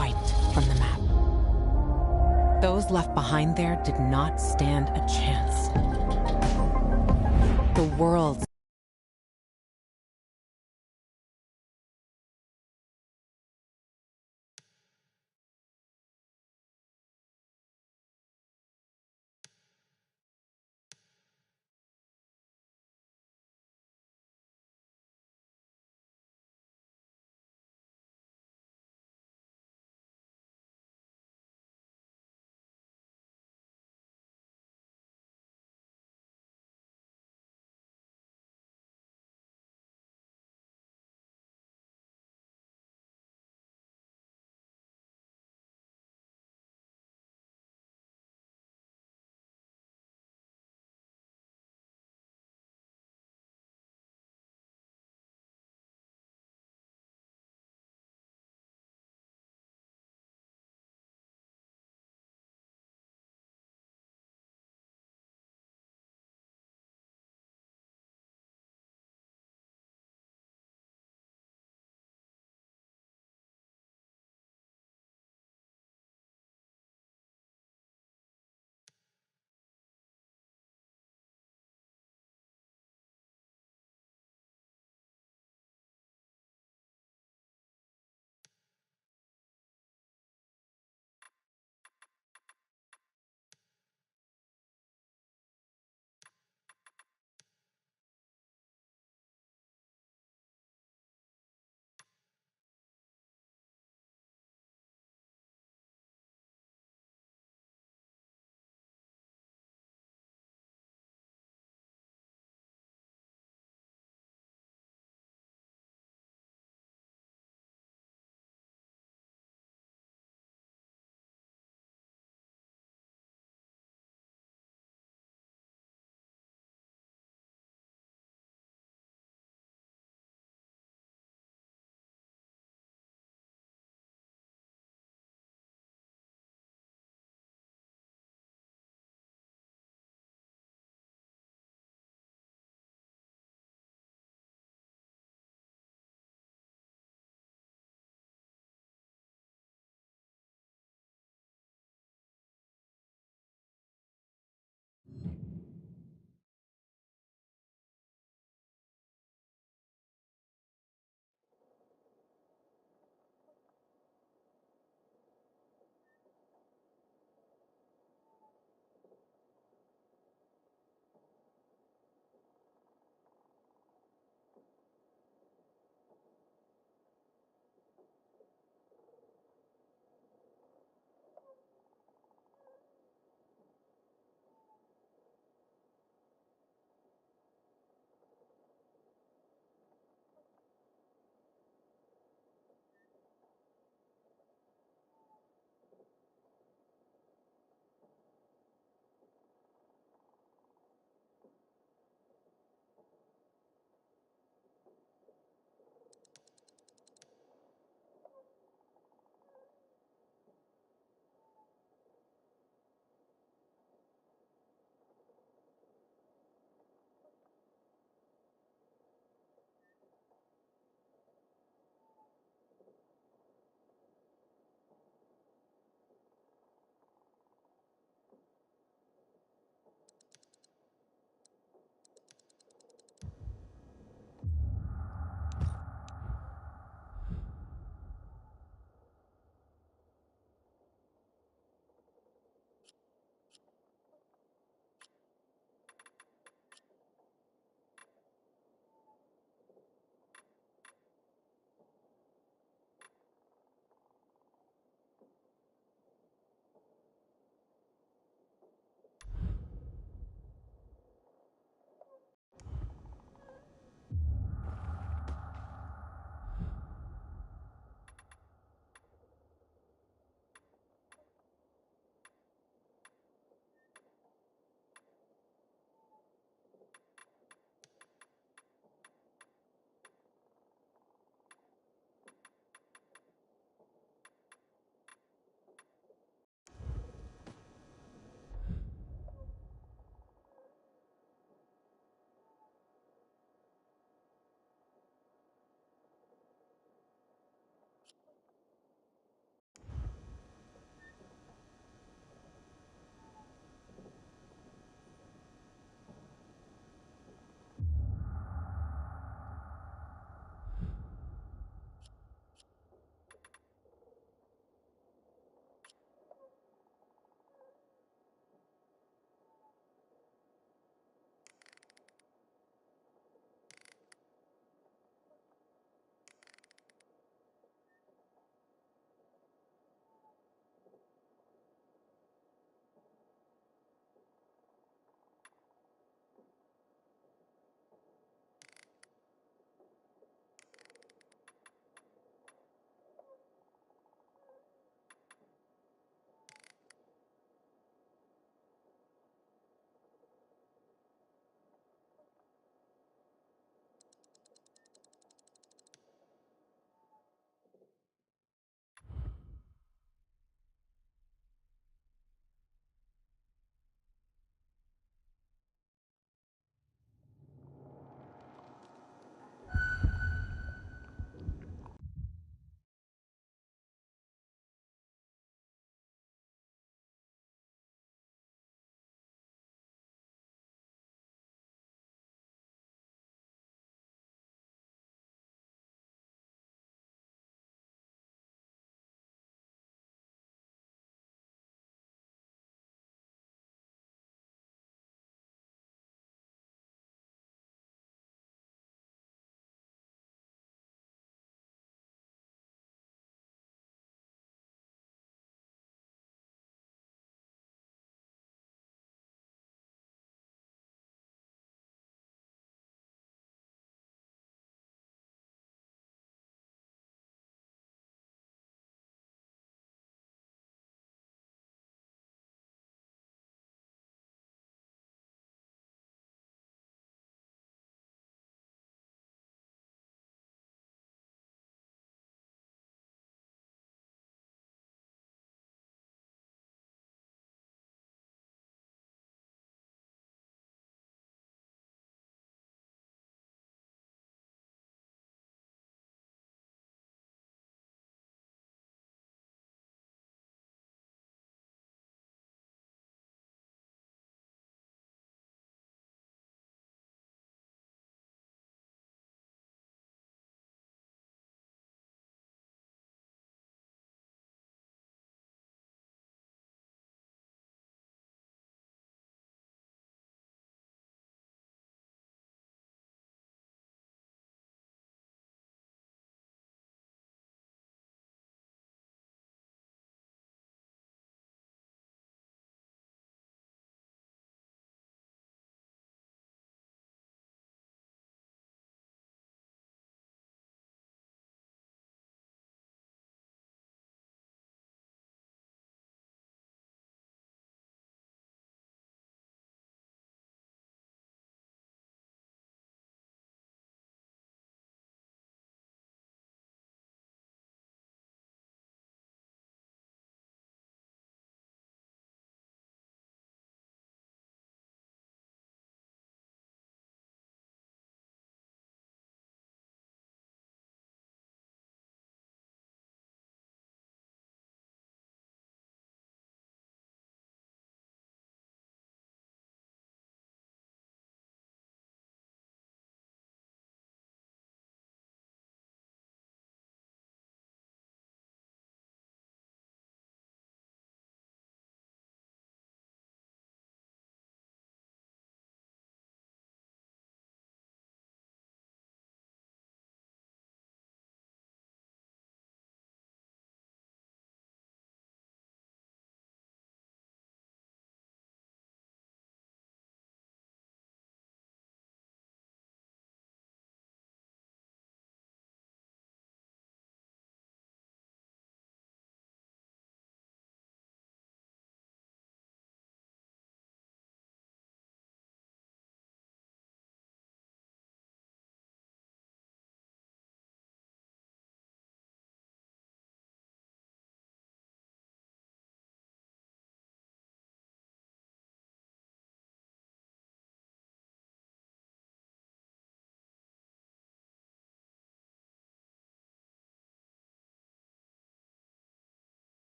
wiped from the map. Those left behind there did not stand a chance. The world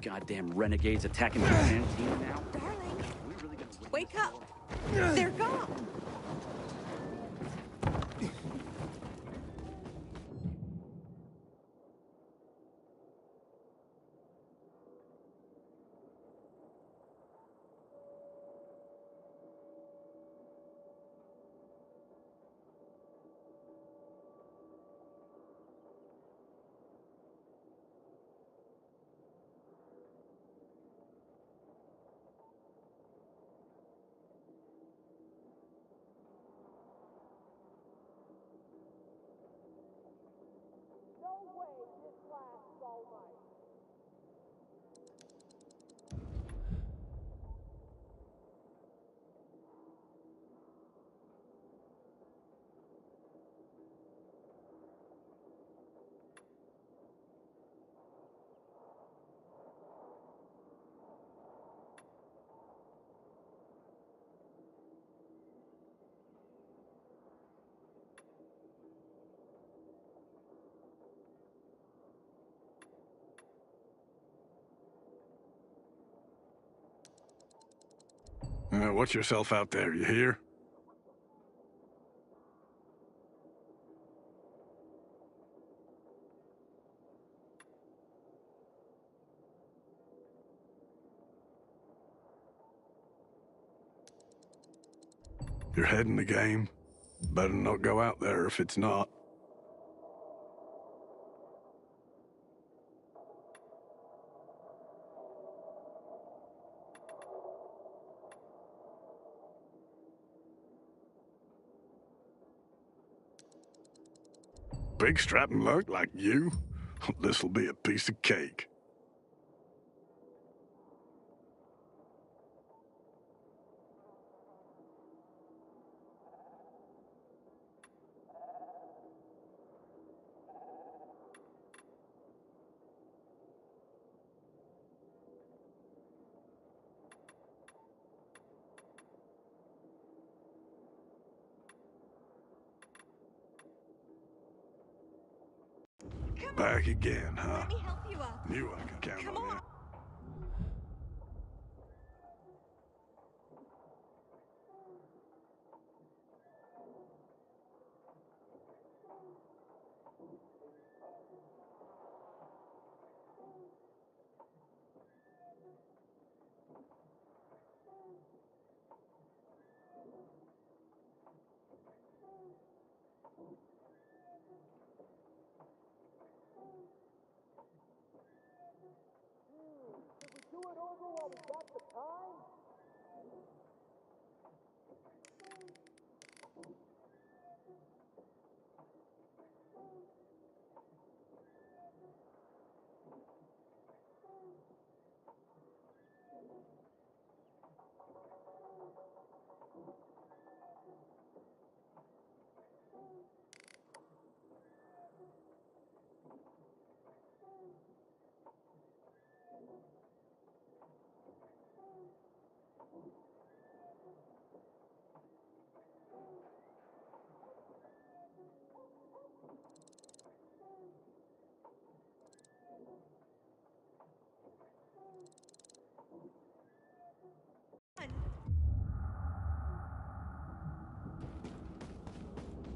Goddamn renegades attacking the canteen now. Darling, Are we really gonna win wake this up. war? They're gone. Watch yourself out there, you hear? You're heading the game. Better not go out there if it's not. Big strapping luck like you? This'll be a piece of cake. Back again, huh? Let me help you up. Knew I could count Come on on. you.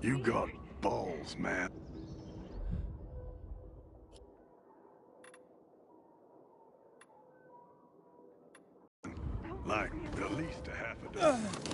You got balls, man. Like at least a half a dozen.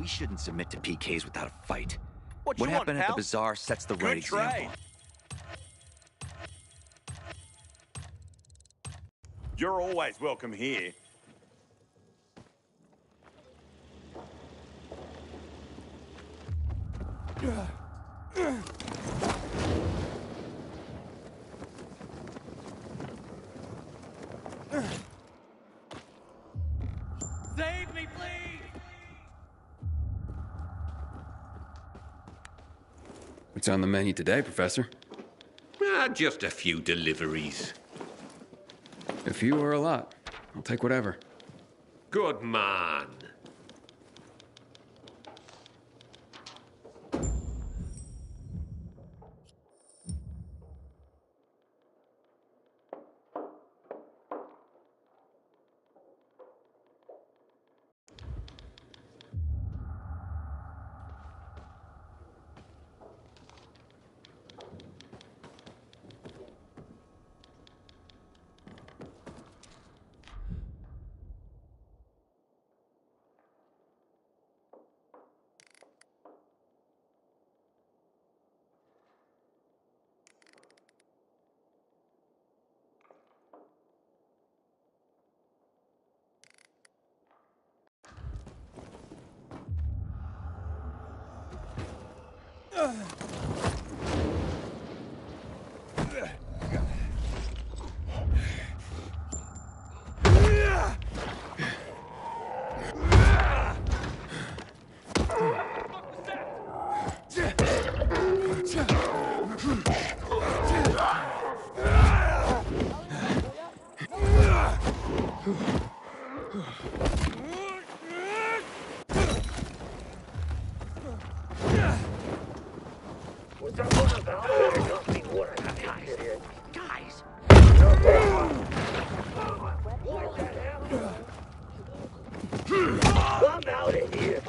shouldn't submit to PKs without a fight. What What you happened want, at the pal? bazaar sets the right Good trade. example. You're always welcome here. Save me, please! What's on the menu today, Professor? Just a few deliveries. A few or a lot. I'll take whatever. Good man. Guys! I'm out of here.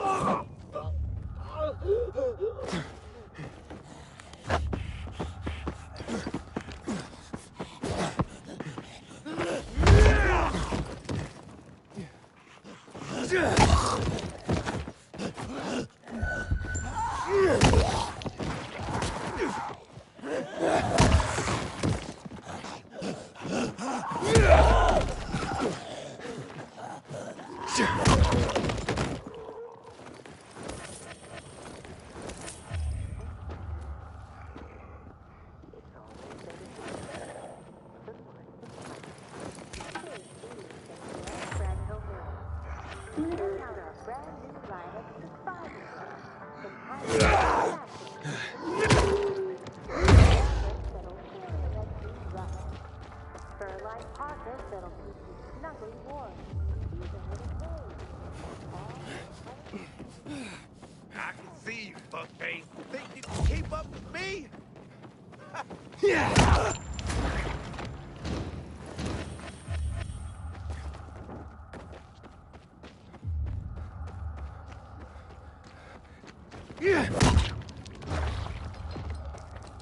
I can see you, fuckface. Think you can keep up with me?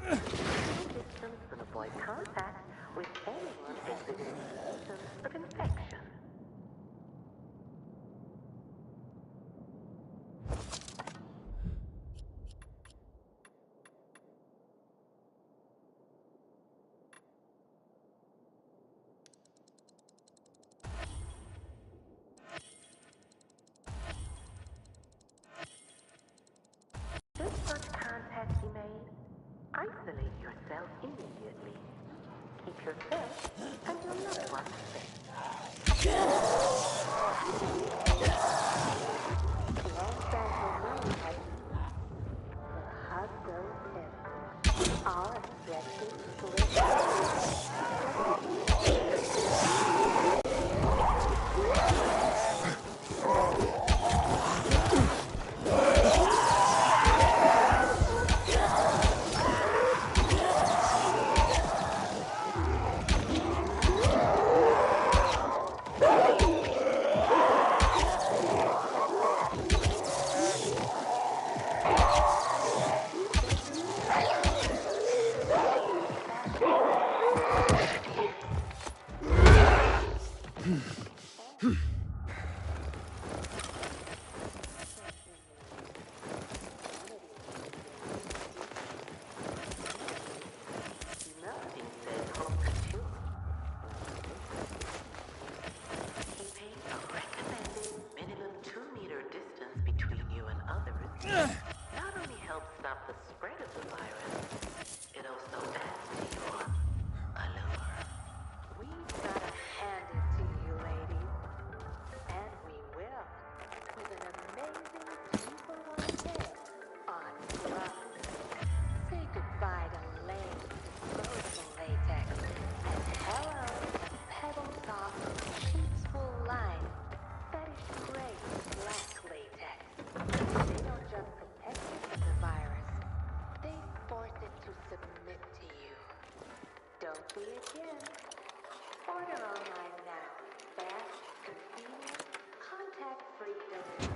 Systems and avoid contact with anyone exhibiting symptoms of infection. Should such contact be made, isolate yourself immediately. Keep yourself and your loved ones safe. The Los Angeles the Hudson Test are objectives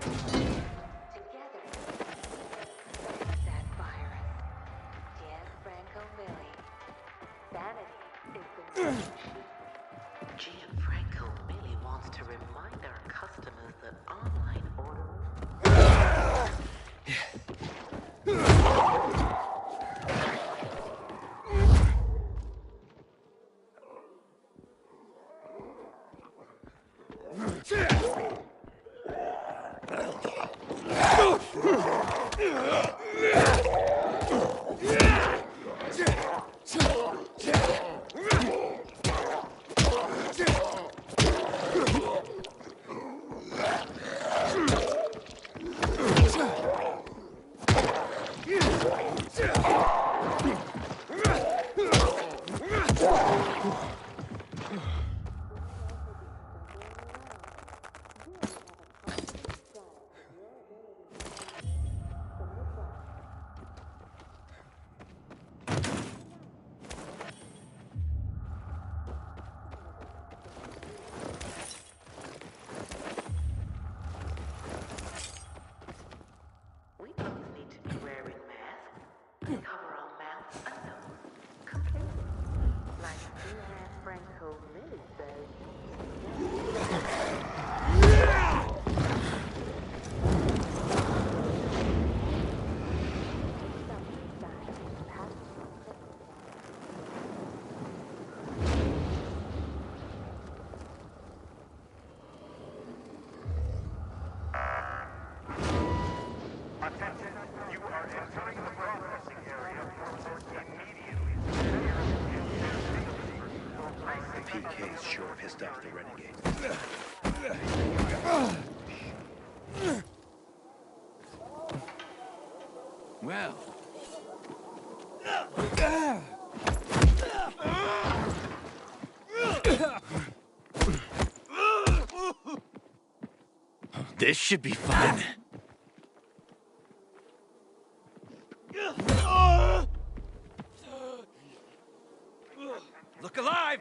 Together, that virus. Gianfranco Millie. Sanity is the new sheep. Gianfranco Millie wants to remind our customers that online ordering. We both need to be wearing masks. Cover our mouths and nose completely. Like Gianfranco Millie says. Attention, you are entering the processing area. Immediately. PK's sure pissed off the renegade. Well. This should be fun. Look alive!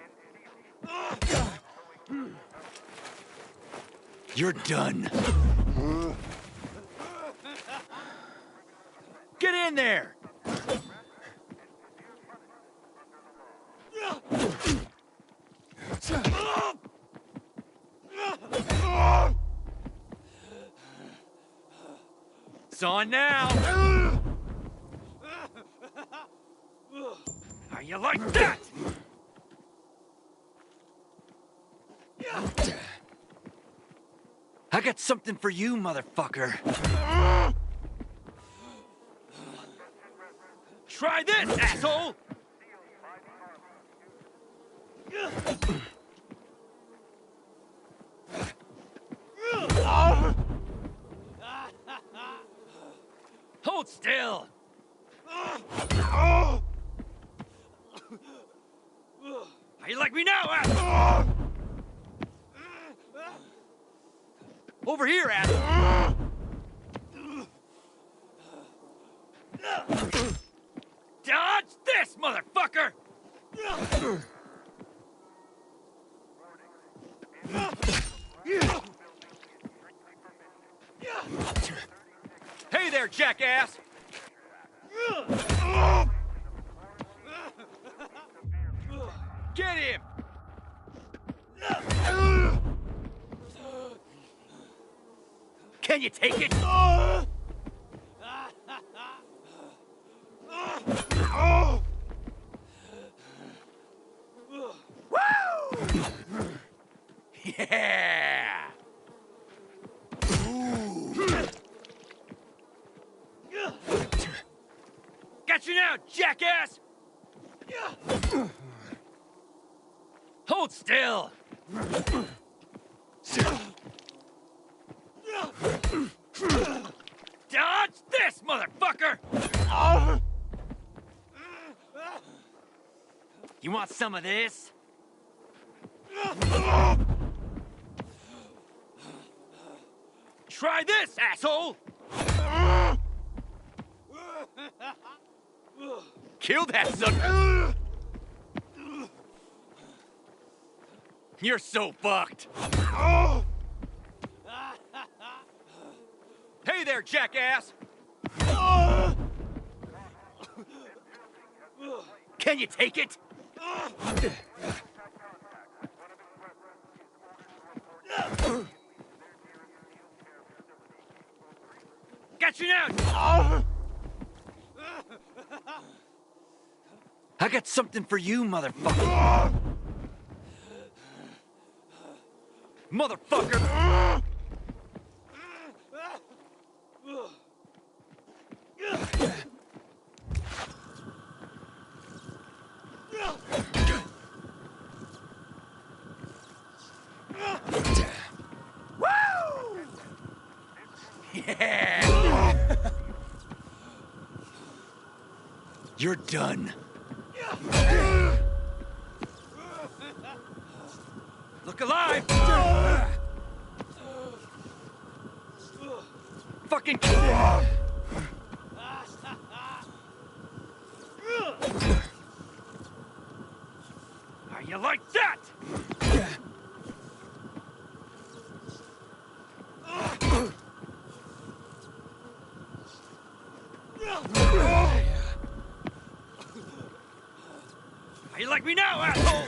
You're done. Get in there! It's on now! How you like that? I got something for you, motherfucker. Try this, asshole! Hold still! How you like me now, asshole? Over here, asshole! Dodge this, motherfucker! Hey there, jackass! Get him! Can you take it? Woo! Yeah! Got you now, jackass! Hold still! Dodge this, motherfucker! You want some of this? Try this, asshole! Kill that sucker! You're so fucked! there, jackass! Can you take it? Got you now! I got something for you, motherfucker. Motherfucker! Woo! Yeah! You're done. Look alive! Fucking kill him! How you like that? How you like me now, asshole?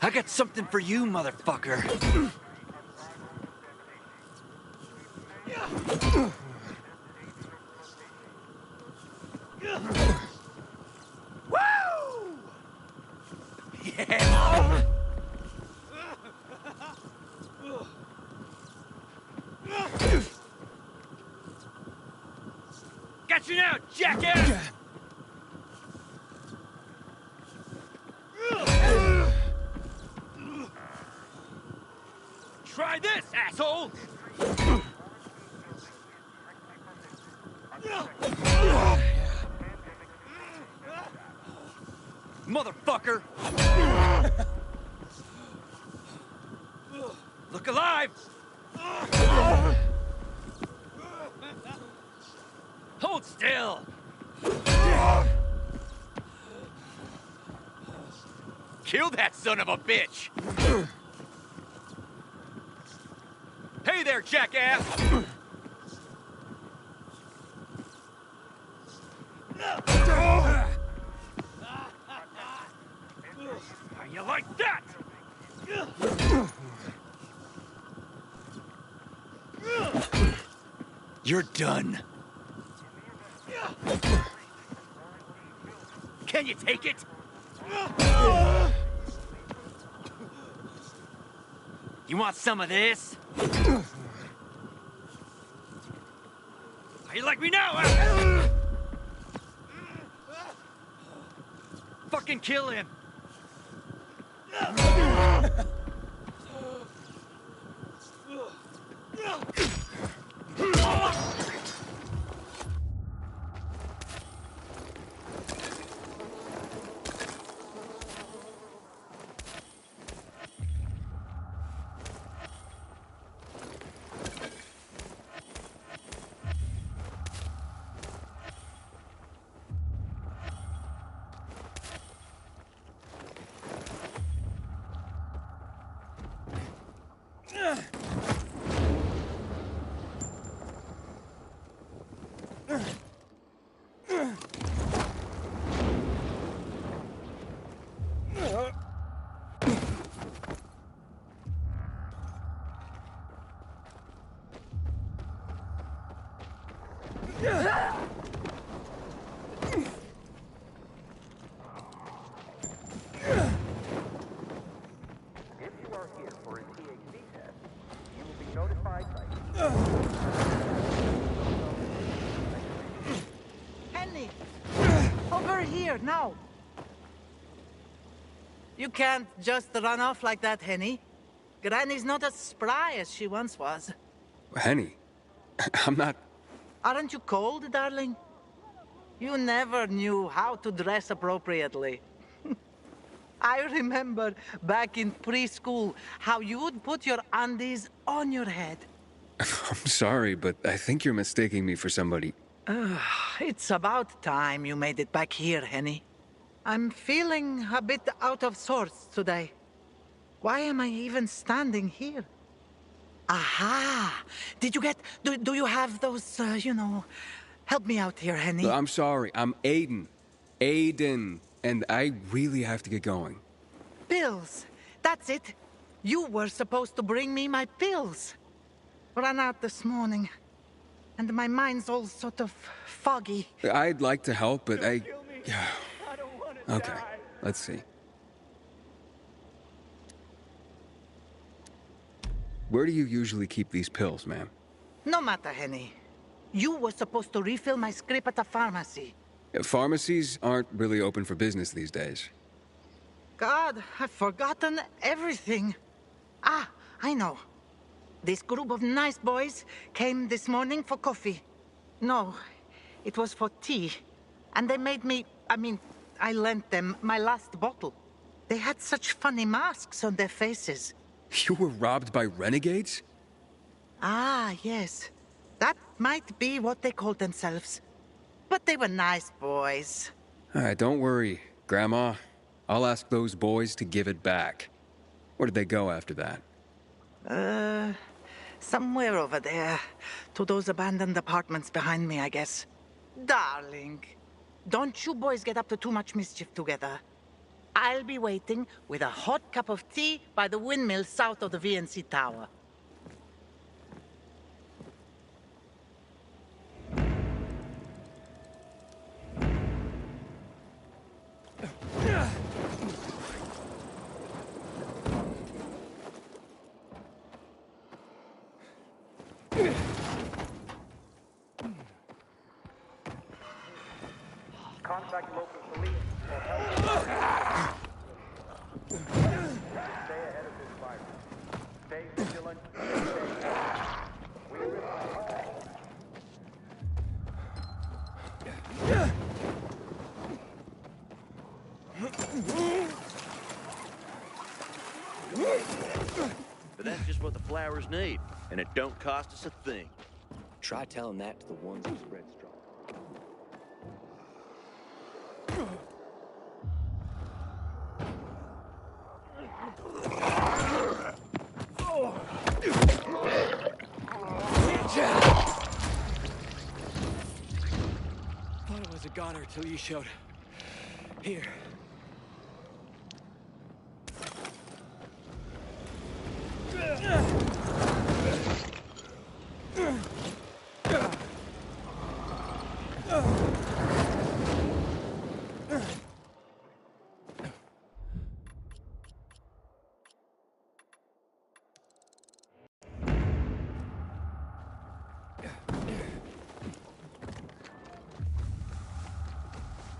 I got something for you, motherfucker. Woo! Yeah! Got you now, jackass! Try this, asshole! Motherfucker! Look alive! Hold still! Kill that son of a bitch! Hey there, jackass! How you like that? You're done. Can you take it? You want some of this? How you like me now? Fucking kill him! If you are here for a THC test, you will be notified by... Henny! Over here, now! You can't just run off like that, Henny. Granny's not as spry as she once was. Henny, I'm not... Aren't you cold, darling? You never knew how to dress appropriately. I remember back in preschool how you would put your undies on your head. I'm sorry, but I think you're mistaking me for somebody. It's about time you made it back here, Henny. I'm feeling a bit out of sorts today. Why am I even standing here? Aha! Did you get... Do you have those, Help me out here, Henny. I'm sorry. I'm Aiden. Aiden. And I really have to get going. Pills. That's it. You were supposed to bring me my pills. Ran out this morning. And my mind's all sort of foggy. I'd like to help, but I... Okay, let's see. Where do you usually keep these pills, ma'am? No matter, Henny. You were supposed to refill my script at the pharmacy. Pharmacies aren't really open for business these days. God, I've forgotten everything. Ah, I know. This group of nice boys came this morning for coffee. No, it was for tea. And they made me... I lent them my last bottle. They had such funny masks on their faces. You were robbed by renegades? Ah, yes. That might be what they called themselves. But they were nice boys. All right, don't worry, Grandma. I'll ask those boys to give it back. Where did they go after that? Somewhere over there. To those abandoned apartments behind me, I guess. Darling, don't you boys get up to too much mischief together. I'll be waiting with a hot cup of tea by the windmill south of the VNC Tower. Contact local police for help. Stay ahead of this virus. Stay vigilant. Stay calm. We But that's just what the flowers need, and it don't cost us a thing. Try telling that to the ones who spread straw. Thought it was a goner till you showed. Here.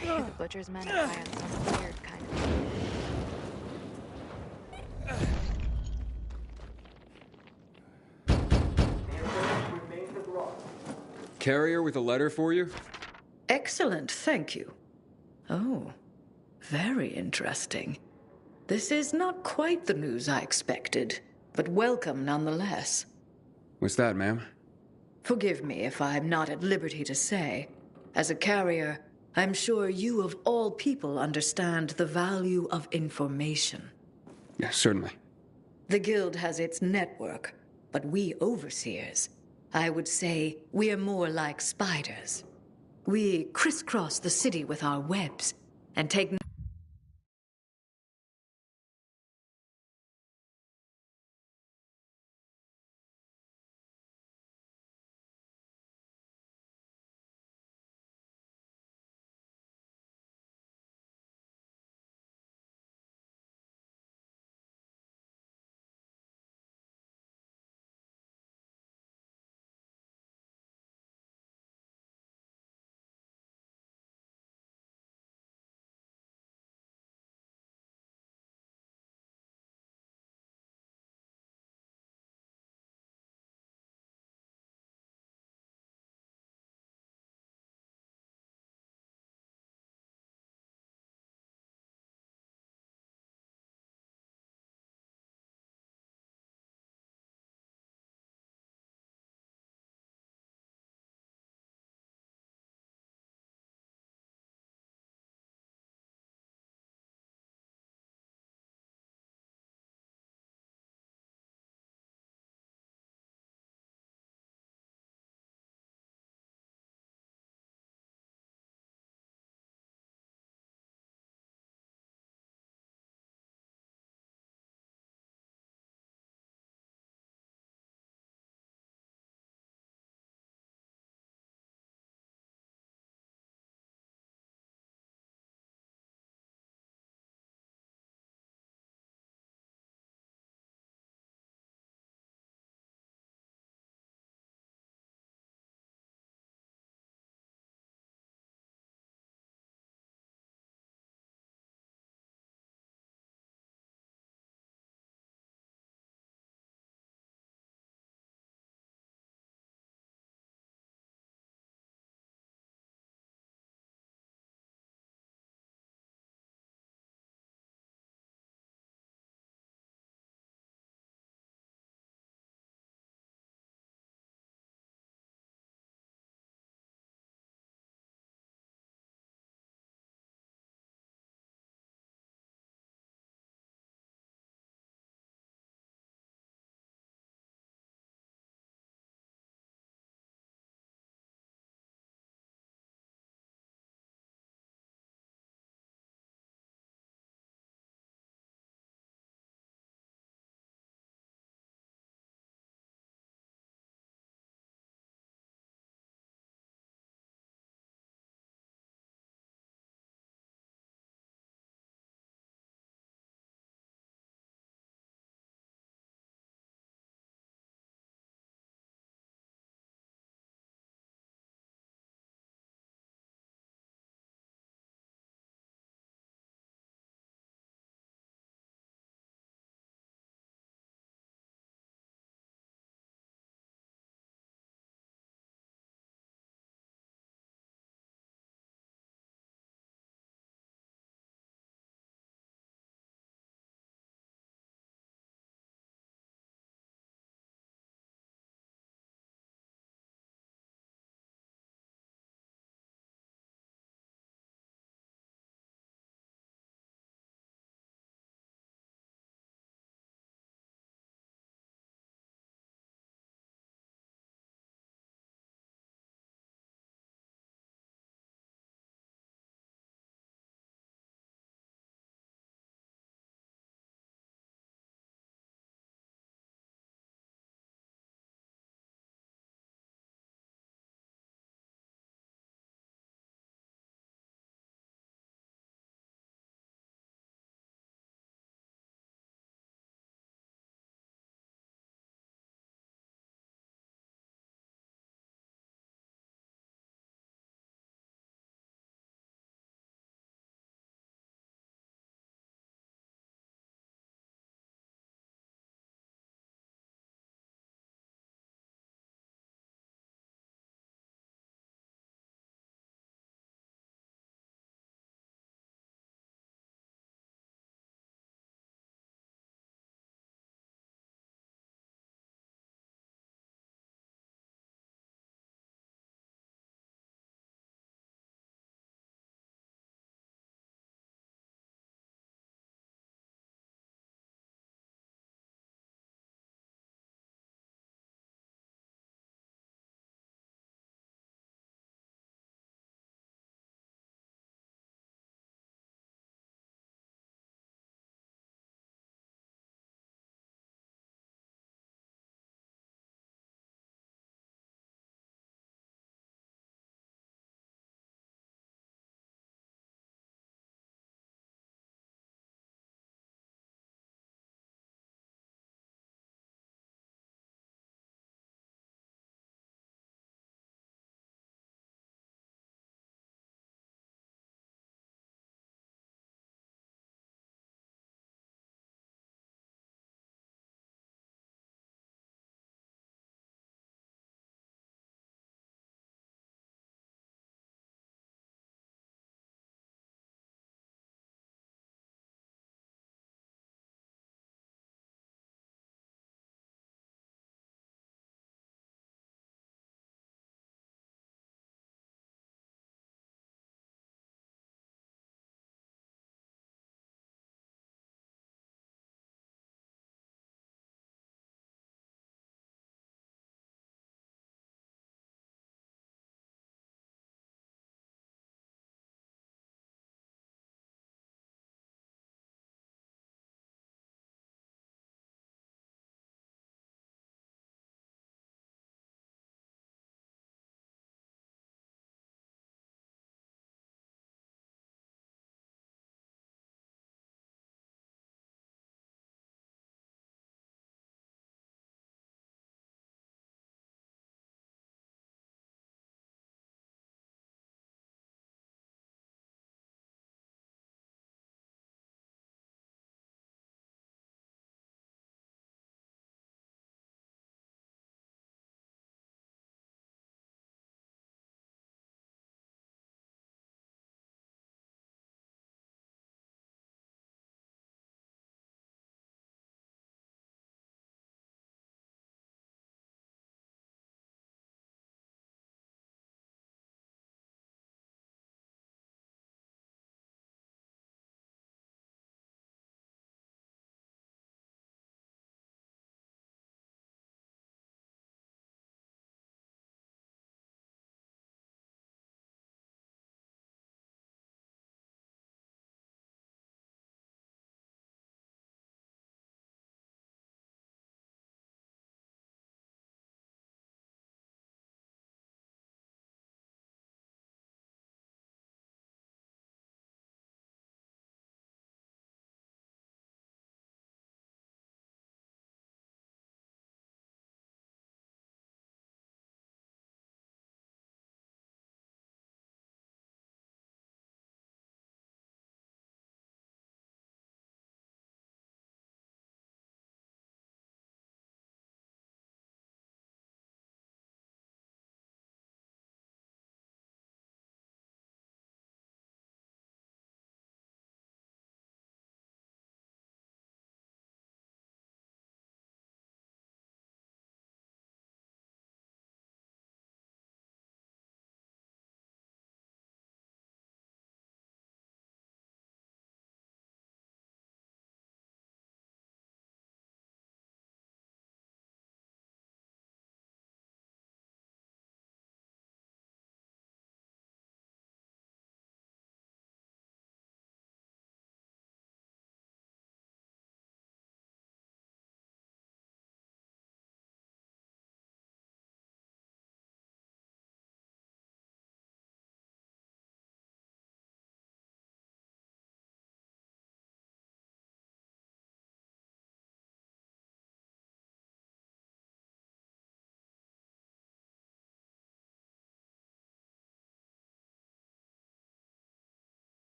I hear the butcher's men are hiring some weird kind of... Carrier with a letter for you? Excellent, thank you. Oh, very interesting. This is not quite the news I expected, but welcome nonetheless. What's that, ma'am? Forgive me if I'm not at liberty to say. As a carrier, I'm sure you of all people understand the value of information. Yeah, certainly. The Guild has its network, but we overseers, I would say we're more like spiders. We crisscross the city with our webs and take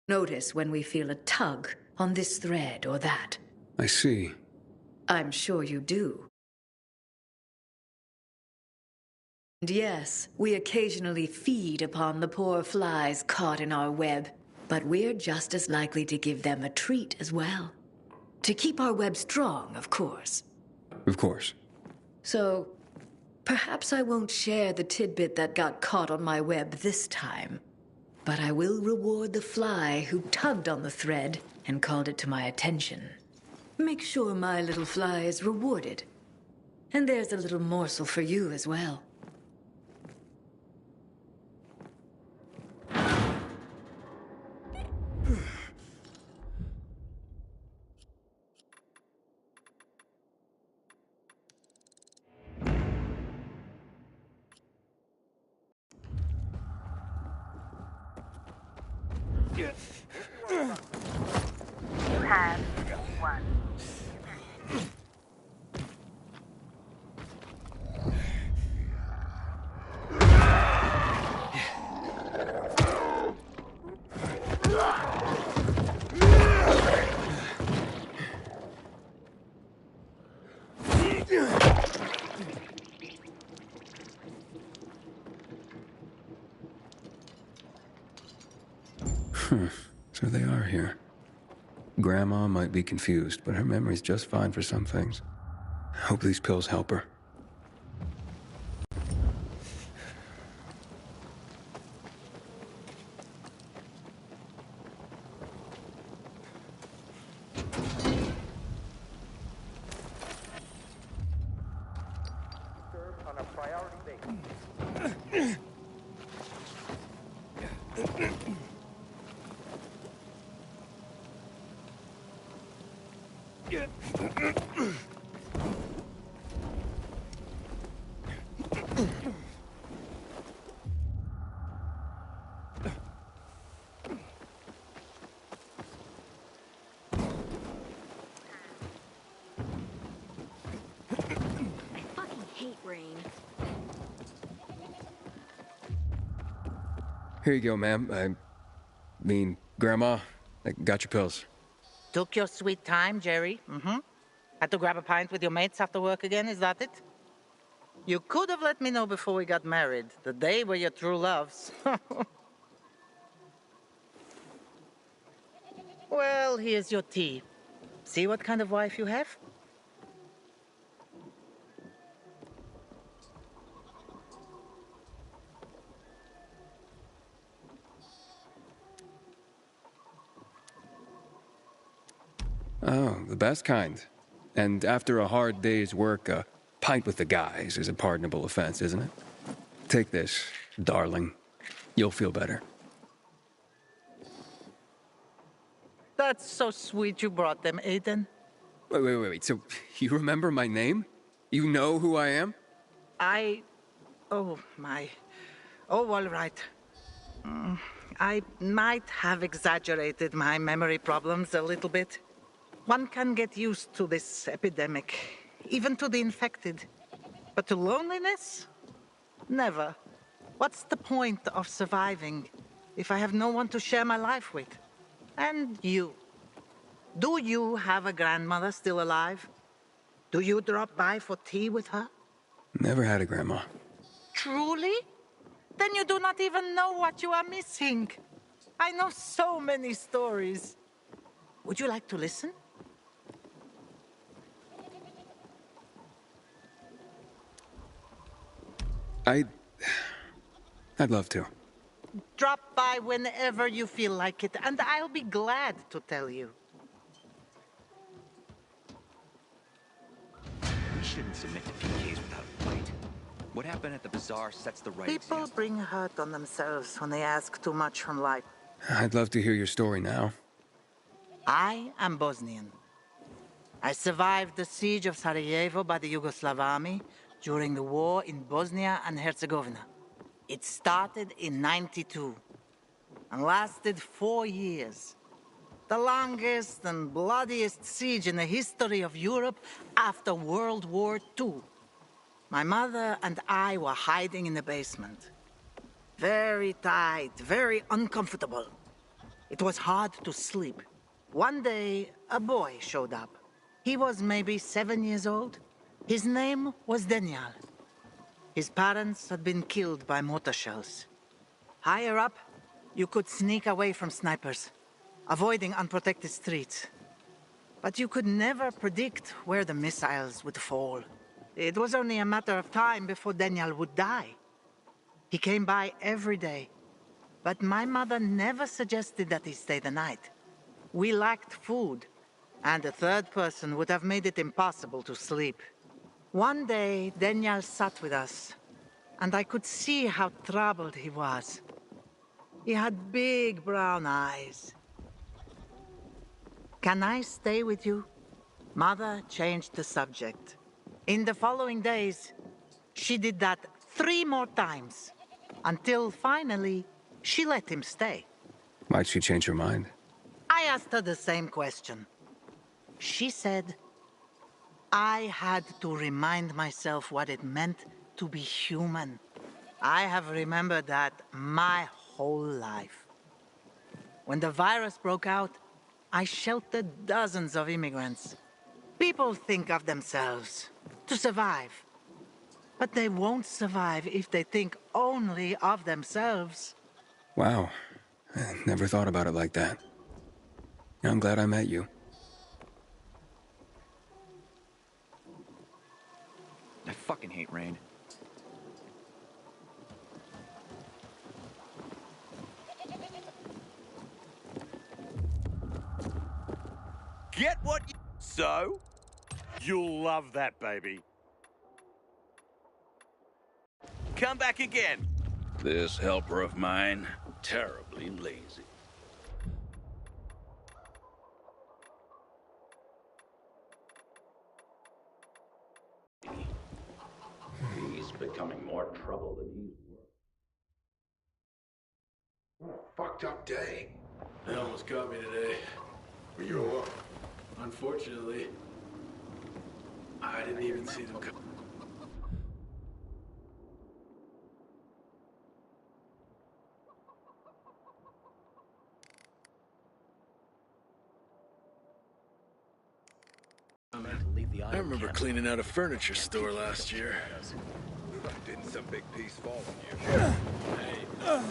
Notice when we feel a tug on this thread or that. I see. I'm sure you do. And yes, we occasionally feed upon the poor flies caught in our web, but we're just as likely to give them a treat as well. To keep our web strong, of course. Of course. So, perhaps I won't share the tidbit that got caught on my web this time. But I will reward the fly who tugged on the thread and called it to my attention. Make sure my little fly is rewarded. And there's a little morsel for you as well. You have one. So they are here. Grandma might be confused, but her memory's just fine for some things. Hope these pills help her. Served on a priority basis. I fucking hate rain. Here you go, ma'am. Grandma, I got your pills. Took your sweet time, Jerry. Had to grab a pint with your mates after work again, is that it? You could have let me know before we got married. The day were your true loves. Well, here's your tea. See what kind of wife you have? Oh, the best kind. And after a hard day's work, a pint with the guys is a pardonable offense, isn't it? Take this, darling. You'll feel better. That's so sweet you brought them, Aiden. Wait. So, you remember my name? You know who I am? Oh, my. Oh, all right. I might have exaggerated my memory problems a little bit. One can get used to this epidemic, even to the infected. But to loneliness? Never. What's the point of surviving if I have no one to share my life with? And you. Do you have a grandmother still alive? Do you drop by for tea with her? Never had a grandma. Truly? Then you do not even know what you are missing. I know so many stories. Would you like to listen? I'd love to. Drop by whenever you feel like it, and I'll be glad to tell you. We shouldn't submit to PKs without a fight. What happened at the bazaar sets the right People example. bring hurt on themselves when they ask too much from life. I'd love to hear your story now. I am Bosnian. I survived the siege of Sarajevo by the Yugoslav army during the war in Bosnia and Herzegovina. It started in '92 and lasted 4 years. The longest and bloodiest siege in the history of Europe after World War II. My mother and I were hiding in the basement. Very tight, very uncomfortable. It was hard to sleep. One day, a boy showed up. He was maybe 7 years old. His name was Daniel. His parents had been killed by mortar shells. Higher up, you could sneak away from snipers, avoiding unprotected streets. But you could never predict where the missiles would fall. It was only a matter of time before Daniel would die. He came by every day, but my mother never suggested that he stay the night. We lacked food, and a third person would have made it impossible to sleep. One day, Daniel sat with us, and I could see how troubled he was. He had big brown eyes. "Can I stay with you?" Mother changed the subject. In the following days, she did that 3 more times, until finally, she let him stay. Why'd she change her mind? I asked her the same question. She said, I had to remind myself what it meant to be human. I have remembered that my whole life. When the virus broke out, I sheltered dozens of immigrants. People think of themselves to survive. But they won't survive if they think only of themselves. Wow. I never thought about it like that. I'm glad I met you. I fucking hate rain. Get what you... So? You'll love that, baby. Come back again. This helper of mine, terribly lazy. He's becoming more trouble than he's worth. What a fucked up day. They almost got me today. You were what? Unfortunately, I didn't even see them come. I remember cleaning out a furniture store last year. Didn't some big piece fall on you? Hey.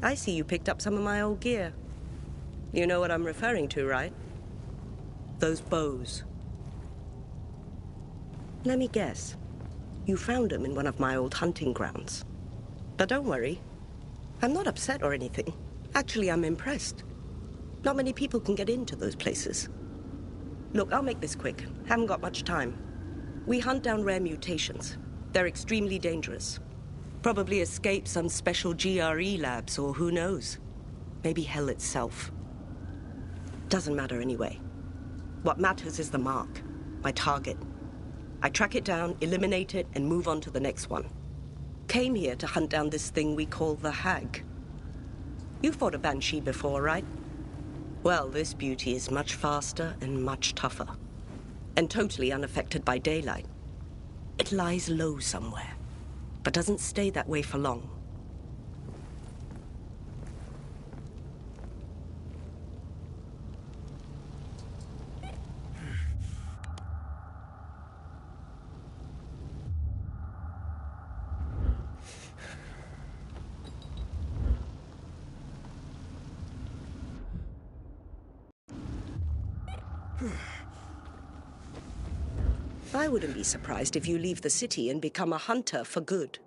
I see you picked up some of my old gear. You know what I'm referring to, right? Those bows. Let me guess. You found them in one of my old hunting grounds. But don't worry. I'm not upset or anything. Actually, I'm impressed. Not many people can get into those places. Look, I'll make this quick. Haven't got much time. We hunt down rare mutations. They're extremely dangerous. Probably escape some special GRE labs, or who knows? Maybe hell itself. Doesn't matter anyway. What matters is the mark, my target. I track it down, eliminate it, and move on to the next one. Came here to hunt down this thing we call the Hag. You've fought a Banshee before, right? Well, this beauty is much faster and much tougher. And totally unaffected by daylight. It lies low somewhere, but doesn't stay that way for long. I wouldn't be surprised if you leave the city and become a hunter for good.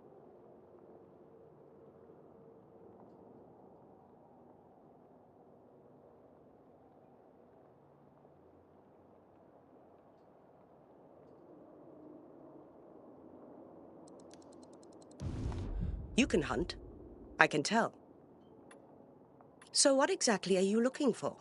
You can hunt. I can tell. So what exactly are you looking for?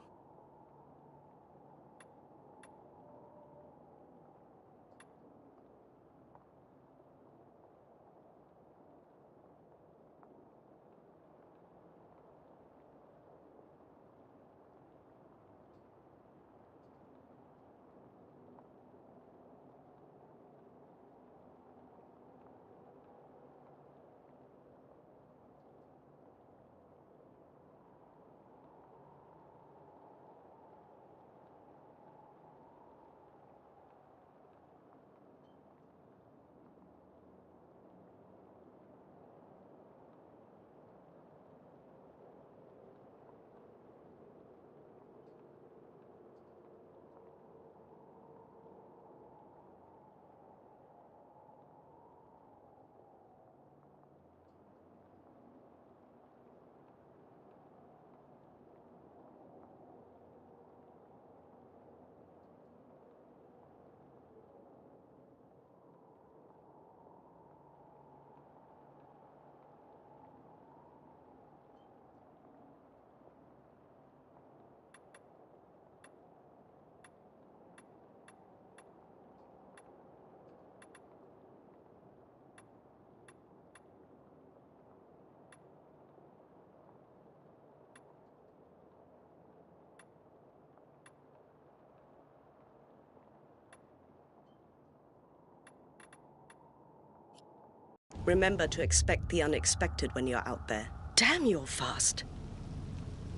Remember to expect the unexpected when you're out there. Damn, you're fast.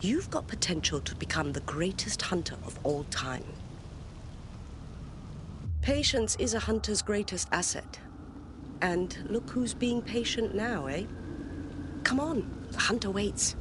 You've got potential to become the greatest hunter of all time. Patience is a hunter's greatest asset. And look who's being patient now, eh? Come on, the hunter waits.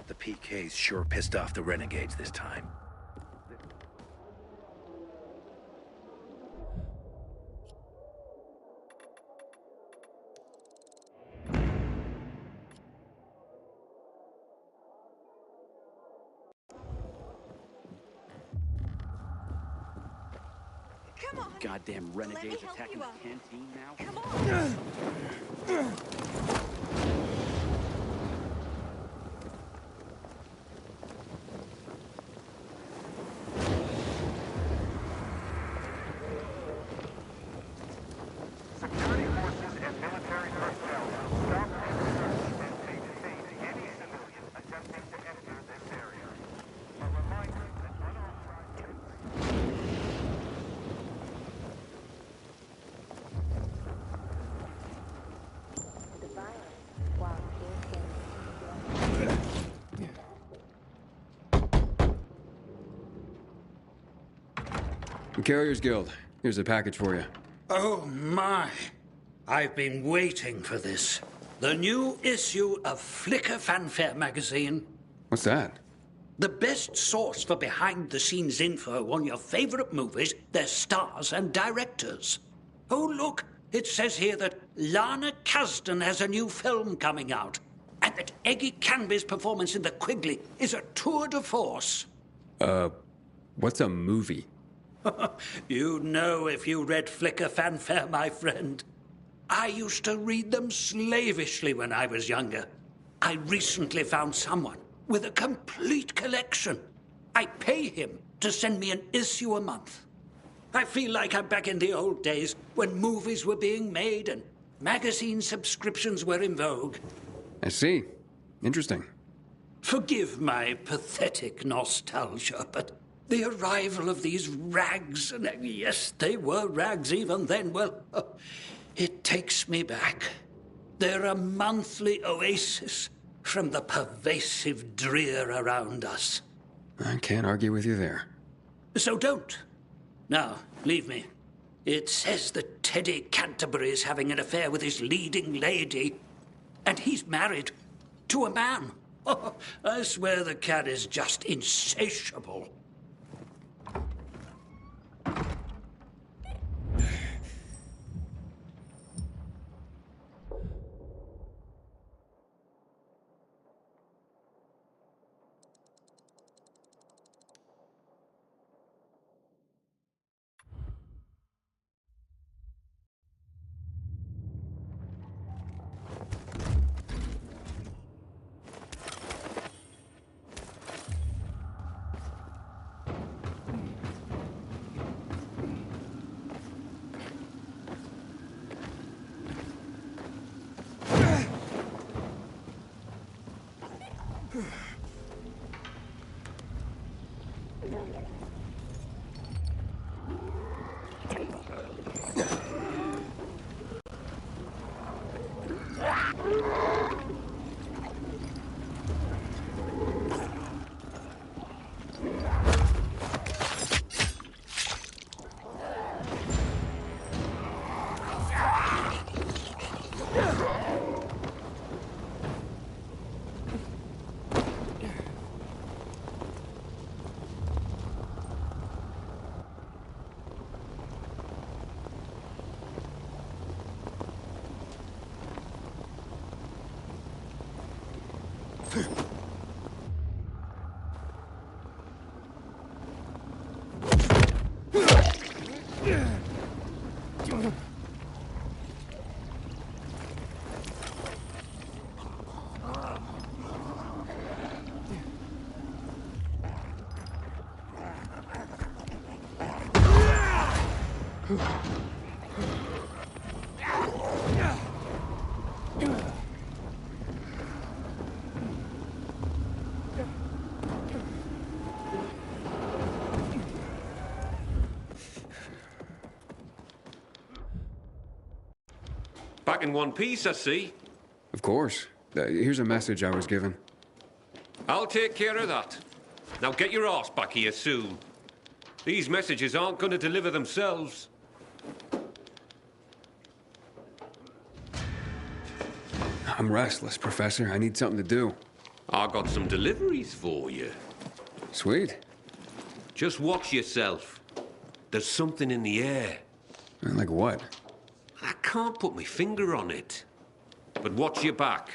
The PK's sure pissed off the renegades this time. Goddamn renegades attacking the canteen now? Come on! The Carriers Guild. Here's a package for you. Oh, my. I've been waiting for this. The new issue of Flicker Fanfare magazine. What's that? The best source for behind-the-scenes info on your favorite movies, their stars and directors. Oh, look, it says here that Lana Kasdan has a new film coming out, and that Eggy Canby's performance in The Quigley is a tour de force. What's a movie? You'd know if you read Flicker Fanfare, my friend. I used to read them slavishly when I was younger. I recently found someone with a complete collection. I pay him to send me an issue a month. I feel like I'm back in the old days when movies were being made and magazine subscriptions were in vogue. I see. Interesting. Forgive my pathetic nostalgia, but the arrival of these rags, and yes, they were rags even then, well, it takes me back. They're a monthly oasis from the pervasive drear around us. I can't argue with you there. So don't. Now, leave me. It says that Teddy Canterbury is having an affair with his leading lady, and he's married to a man. Oh, I swear the cat is just insatiable. Back in one piece, I see. Of course. Here's a message I was given. I'll take care of that. Now get your arse back here soon. These messages aren't going to deliver themselves. I'm restless, Professor. I need something to do. I got some deliveries for you. Sweet. Just watch yourself. There's something in the air. Like what? I can't put my finger on it. But watch your back.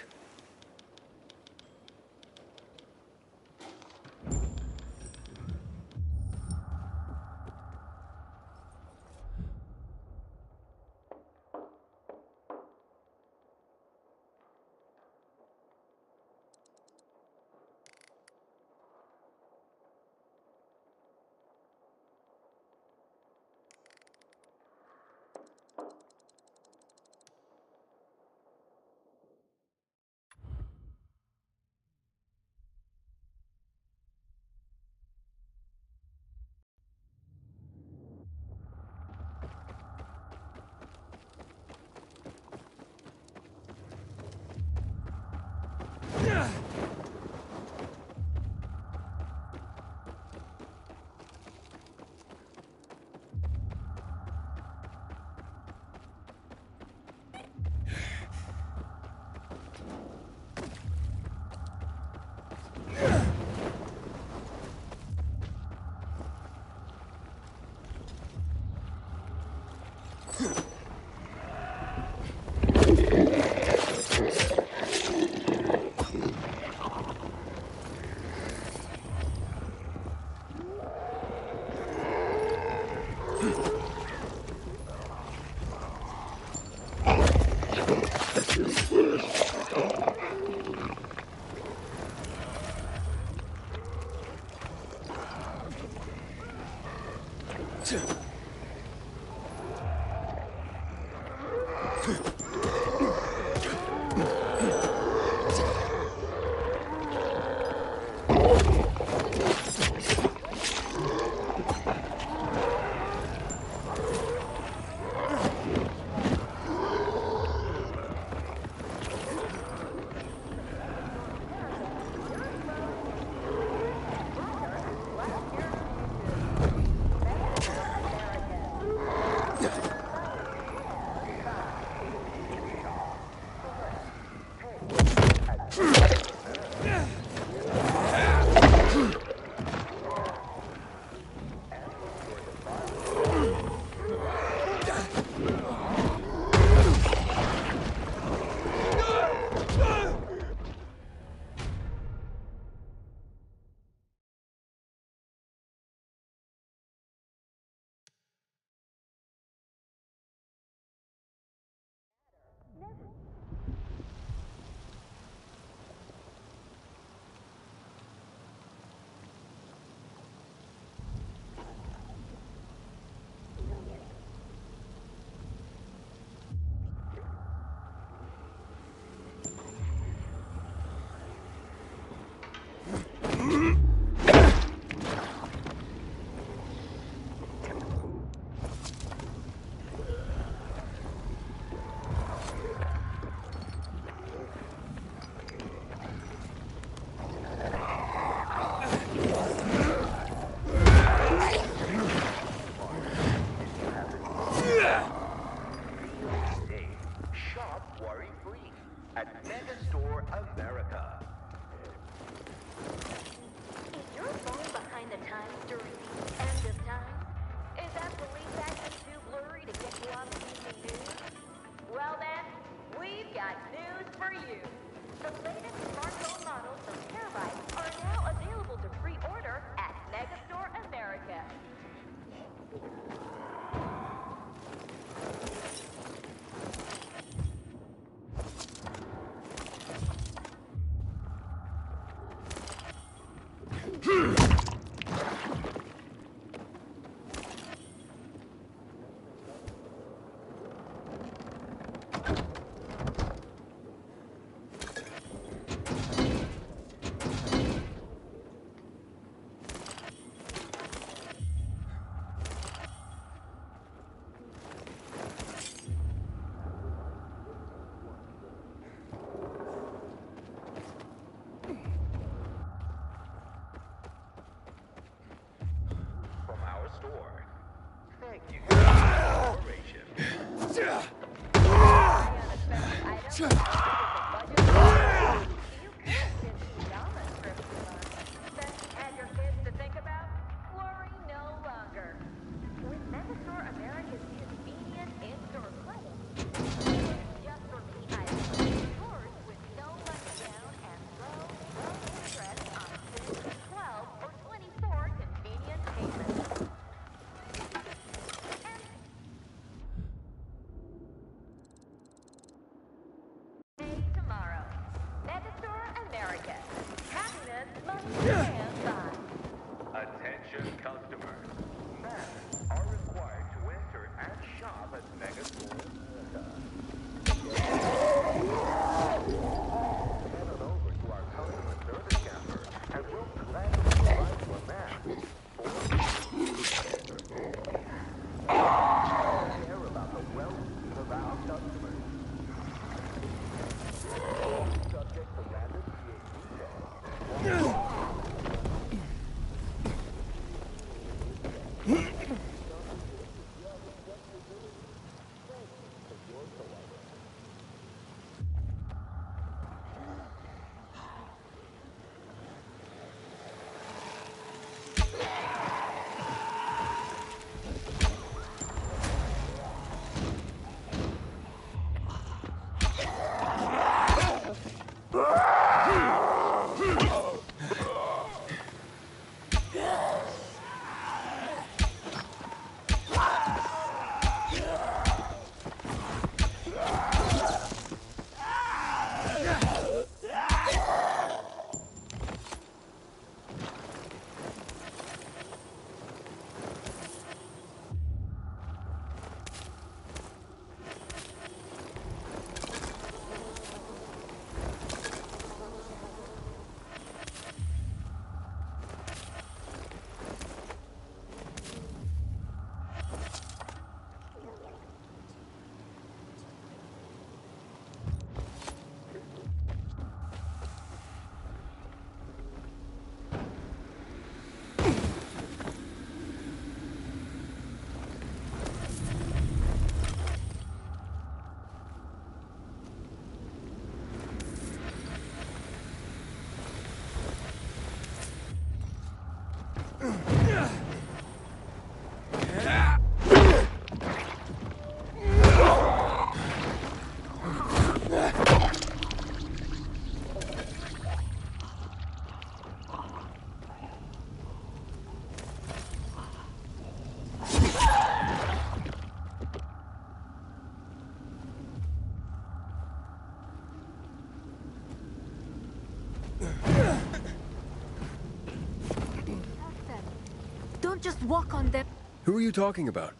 Don't just walk on them. Who are you talking about?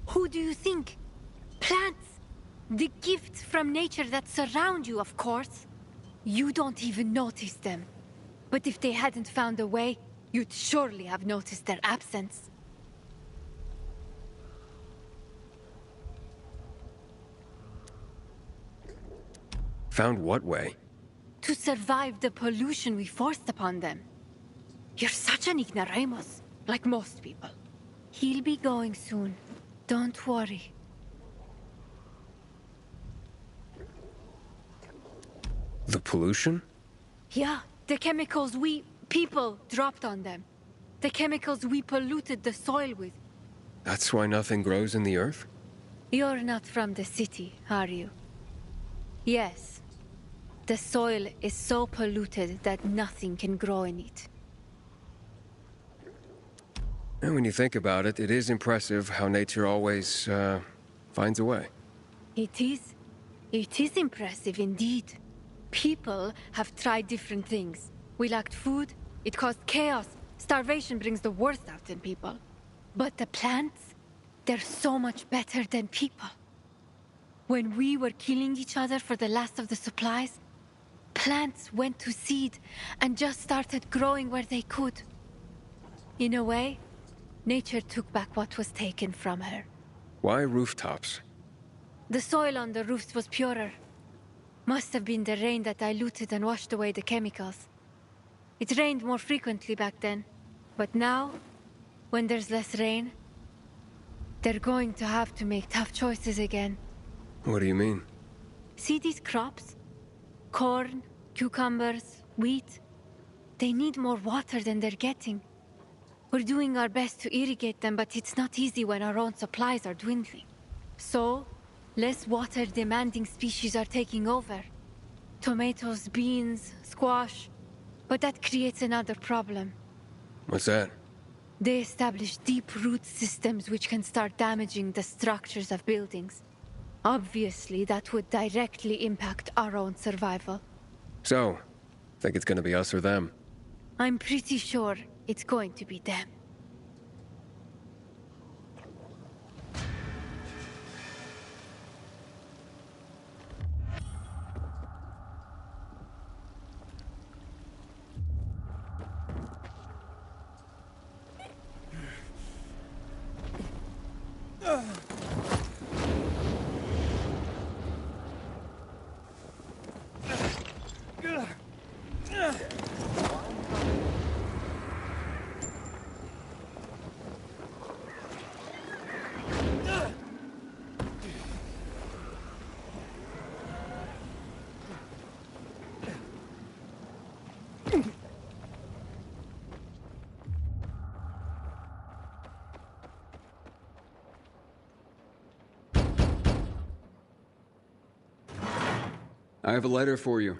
Who do you think? Plants. The gifts from nature that surround you, of course. You don't even notice them. But if they hadn't found a way, you'd surely have noticed their absence. Found what way? To survive the pollution we forced upon them. You're such an ignoramus, like most people. He'll be going soon. Don't worry. The pollution? Yeah, the chemicals we, people, dropped on them. The chemicals we polluted the soil with. That's why nothing grows in the earth? You're not from the city, are you? Yes. The soil is so polluted that nothing can grow in it. And when you think about it, it is impressive how nature always, finds a way. It is. It is impressive indeed. People have tried different things. We lacked food, it caused chaos. Starvation brings the worst out in people. But the plants, they're so much better than people. When we were killing each other for the last of the supplies, plants went to seed and just started growing where they could. In a way, nature took back what was taken from her. Why rooftops? The soil on the roofs was purer. Must have been the rain that diluted and washed away the chemicals. It rained more frequently back then. But now, when there's less rain, they're going to have to make tough choices again. What do you mean? See these crops? Corn, cucumbers, wheat. They need more water than they're getting. We're doing our best to irrigate them, but it's not easy when our own supplies are dwindling. So, less water-demanding species are taking over. Tomatoes, beans, squash. But that creates another problem. What's that? They establish deep root systems which can start damaging the structures of buildings. Obviously, that would directly impact our own survival. So, think it's gonna be us or them? I'm pretty sure it's going to be them. I have a letter for you.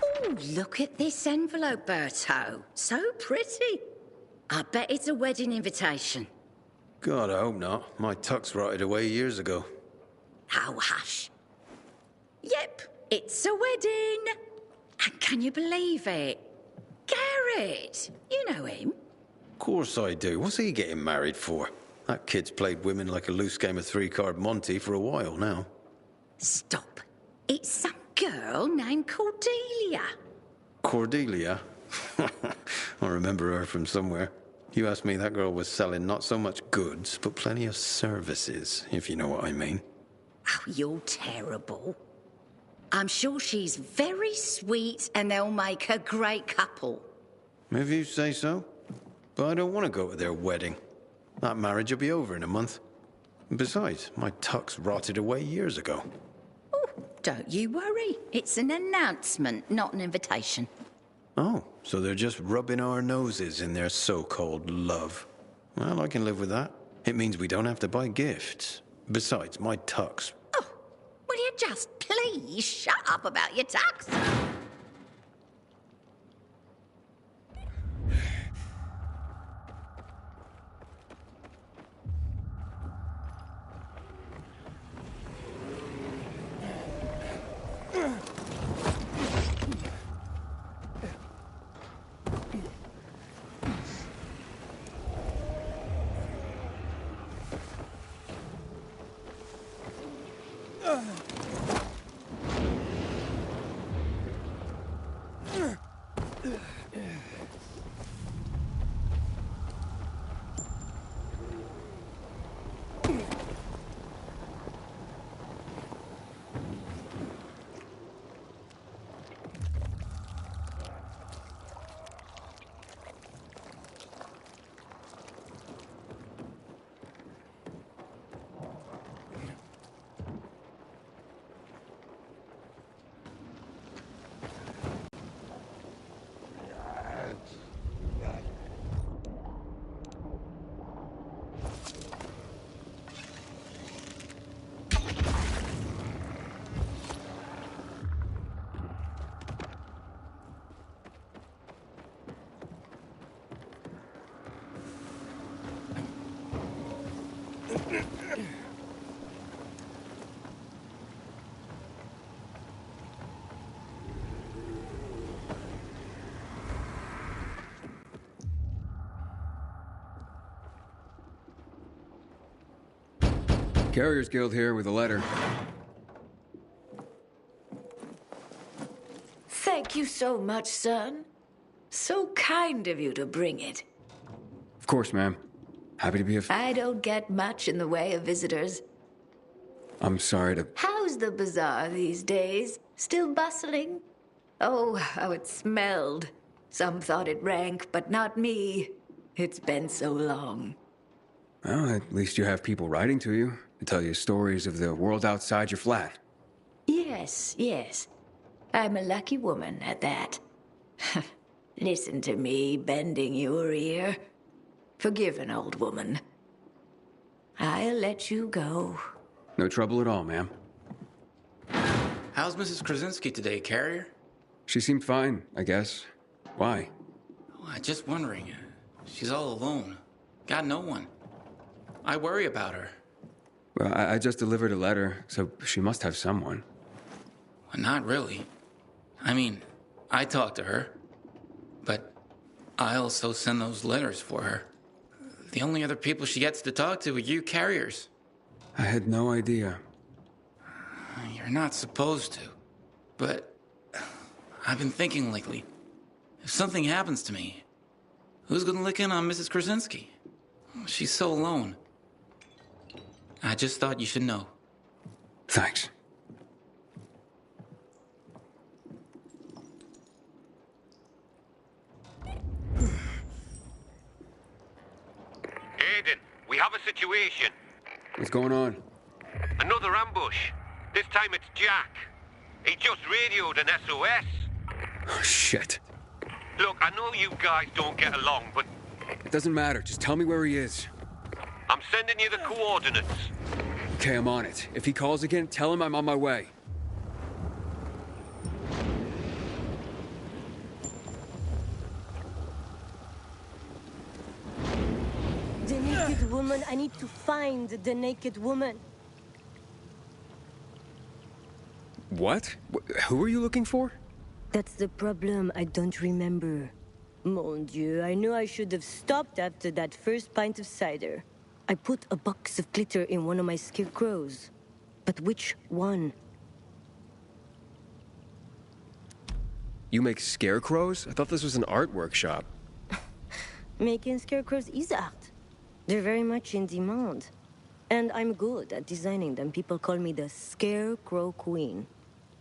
Oh, look at this envelope, Berto. So pretty. I bet it's a wedding invitation. God, I hope not. My tux rotted away years ago. Oh, hush. Yep, it's a wedding. And can you believe it? Garrett, you know him. Of course I do. What's he getting married for? That kid's played women like a loose game of three-card Monty for a while now. Stop. It's some girl named Cordelia. Cordelia? I remember her from somewhere. You asked me, that girl was selling not so much goods, but plenty of services, if you know what I mean. Oh, you're terrible. I'm sure she's very sweet and they'll make a great couple. If you say so. But I don't want to go to their wedding. That marriage will be over in a month. Besides, my tux rotted away years ago. Oh, don't you worry. It's an announcement, not an invitation. Oh, so they're just rubbing our noses in their so-called love. Well, I can live with that. It means we don't have to buy gifts. Besides, my tux. Will you just please shut up about your tux? Carrier's Guild here with a letter. Thank you so much, son. So kind of you to bring it. Of course, ma'am. Happy to be of... I don't get much in the way of visitors. I'm sorry to... How's the bazaar these days? Still bustling? Oh, how it smelled. Some thought it rank, but not me. It's been so long. Well, at least you have people writing to you to tell you stories of the world outside your flat. Yes, yes. I'm a lucky woman at that. Listen to me bending your ear. Forgive an old woman. I'll let you go. No trouble at all, ma'am. How's Mrs. Krasinski today, Carrier? She seemed fine, I guess. Why? Oh, I'm just wondering. She's all alone. Got no one. I worry about her. Well, I just delivered a letter, so she must have someone. Well, not really. I mean, I talk to her, but I also send those letters for her. The only other people she gets to talk to are you carriers. I had no idea. You're not supposed to, but I've been thinking lately, if something happens to me, who's gonna look in on Mrs. Krasinski? She's so alone. I just thought you should know. Thanks. Aiden, we have a situation. What's going on? Another ambush. This time it's Jack. He just radioed an SOS. Oh, shit. Look, I know you guys don't get along, but... It doesn't matter. Just tell me where he is. I'm sending you the coordinates. Okay, I'm on it. If he calls again, tell him I'm on my way. The naked woman. I need to find the naked woman. What? Who are you looking for? That's the problem. I don't remember. Mon Dieu, I knew I should have stopped after that first pint of cider. I put a box of glitter in one of my scarecrows. But which one? You make scarecrows? I thought this was an art workshop. Making scarecrows is art. They're very much in demand. And I'm good at designing them. People call me the Scarecrow Queen.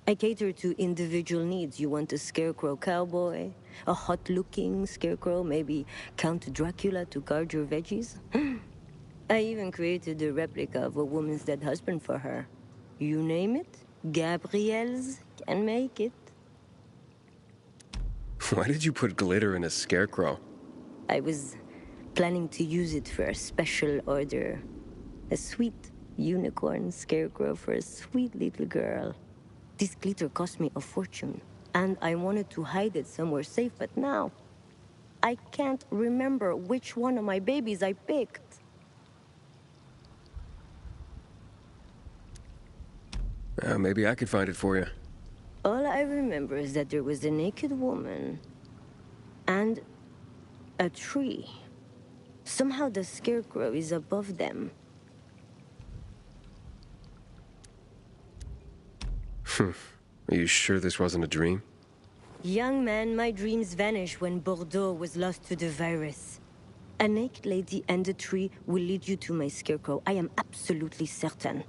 I cater to individual needs. You want a scarecrow cowboy? A hot-looking scarecrow? Maybe Count Dracula to guard your veggies? I even created a replica of a woman's dead husband for her. You name it, Gabrielle's can make it. Why did you put glitter in a scarecrow? I was planning to use it for a special order. A sweet unicorn scarecrow for a sweet little girl. This glitter cost me a fortune, and I wanted to hide it somewhere safe, but now I can't remember which one of my babies I picked. Maybe I could find it for you. All I remember is that there was a naked woman and a tree. Somehow the scarecrow is above them. Are you sure this wasn't a dream? Young man, my dreams vanished when Bordeaux was lost to the virus. A naked lady and a tree will lead you to my scarecrow. I am absolutely certain.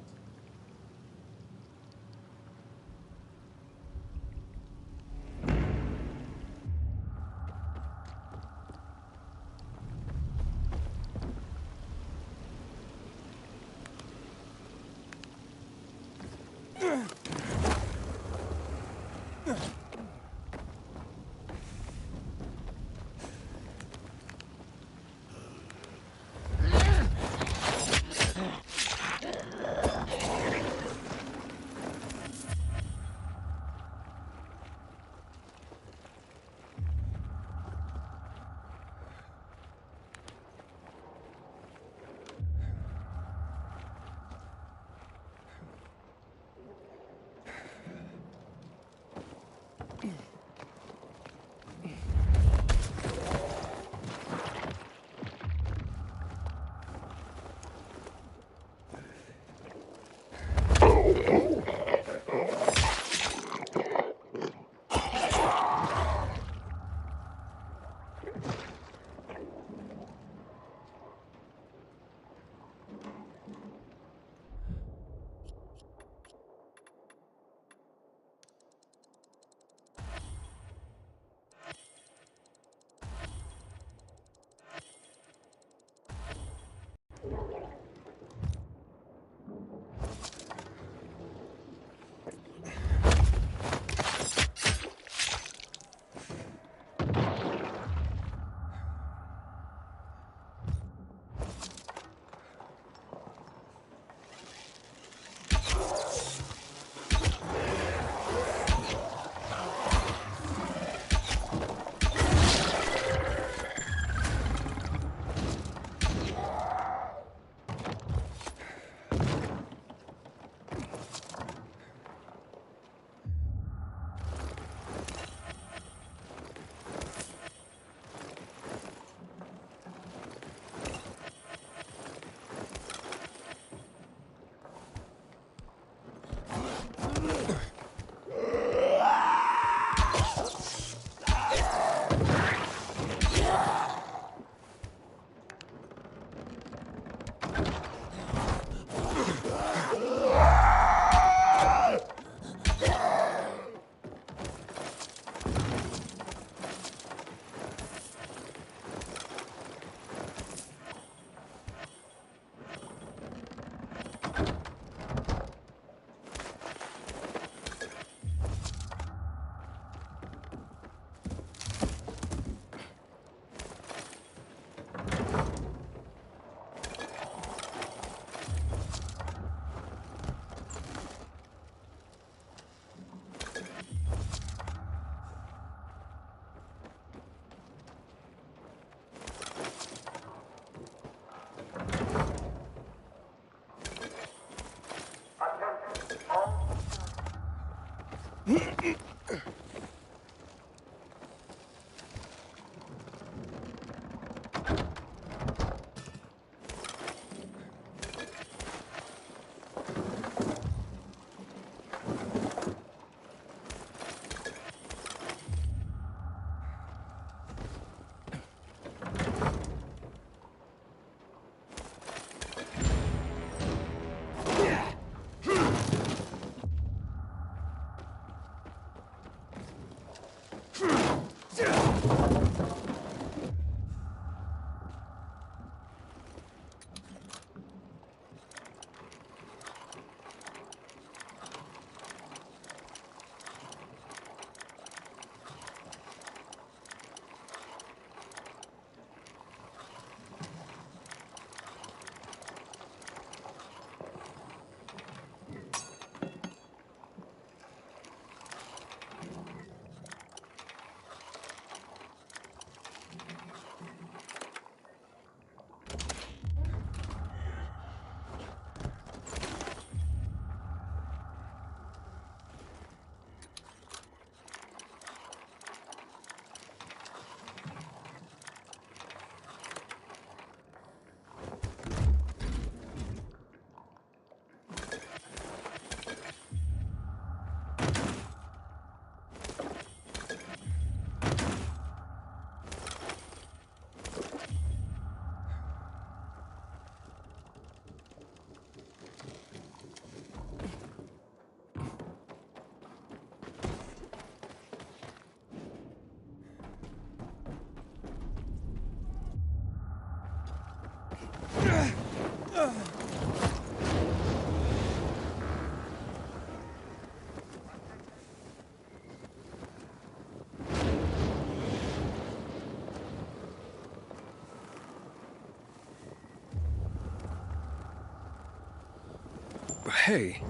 Hey,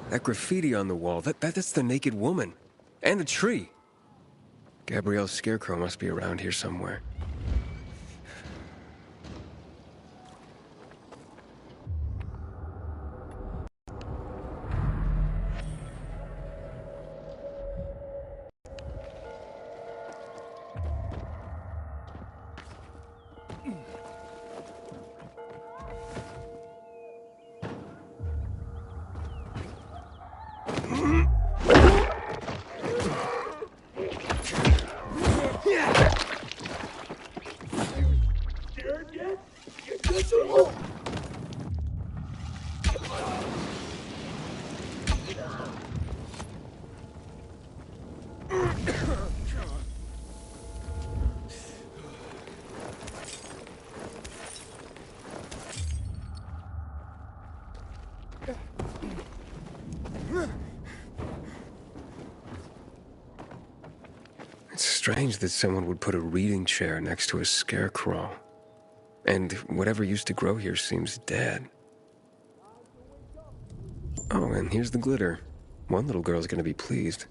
that graffiti on the wall, that's the naked woman. And the tree. Gabrielle's scarecrow must be around here somewhere. It's strange that someone would put a reading chair next to a scarecrow. And whatever used to grow here seems dead. Oh, and here's the glitter. One little girl's gonna be pleased.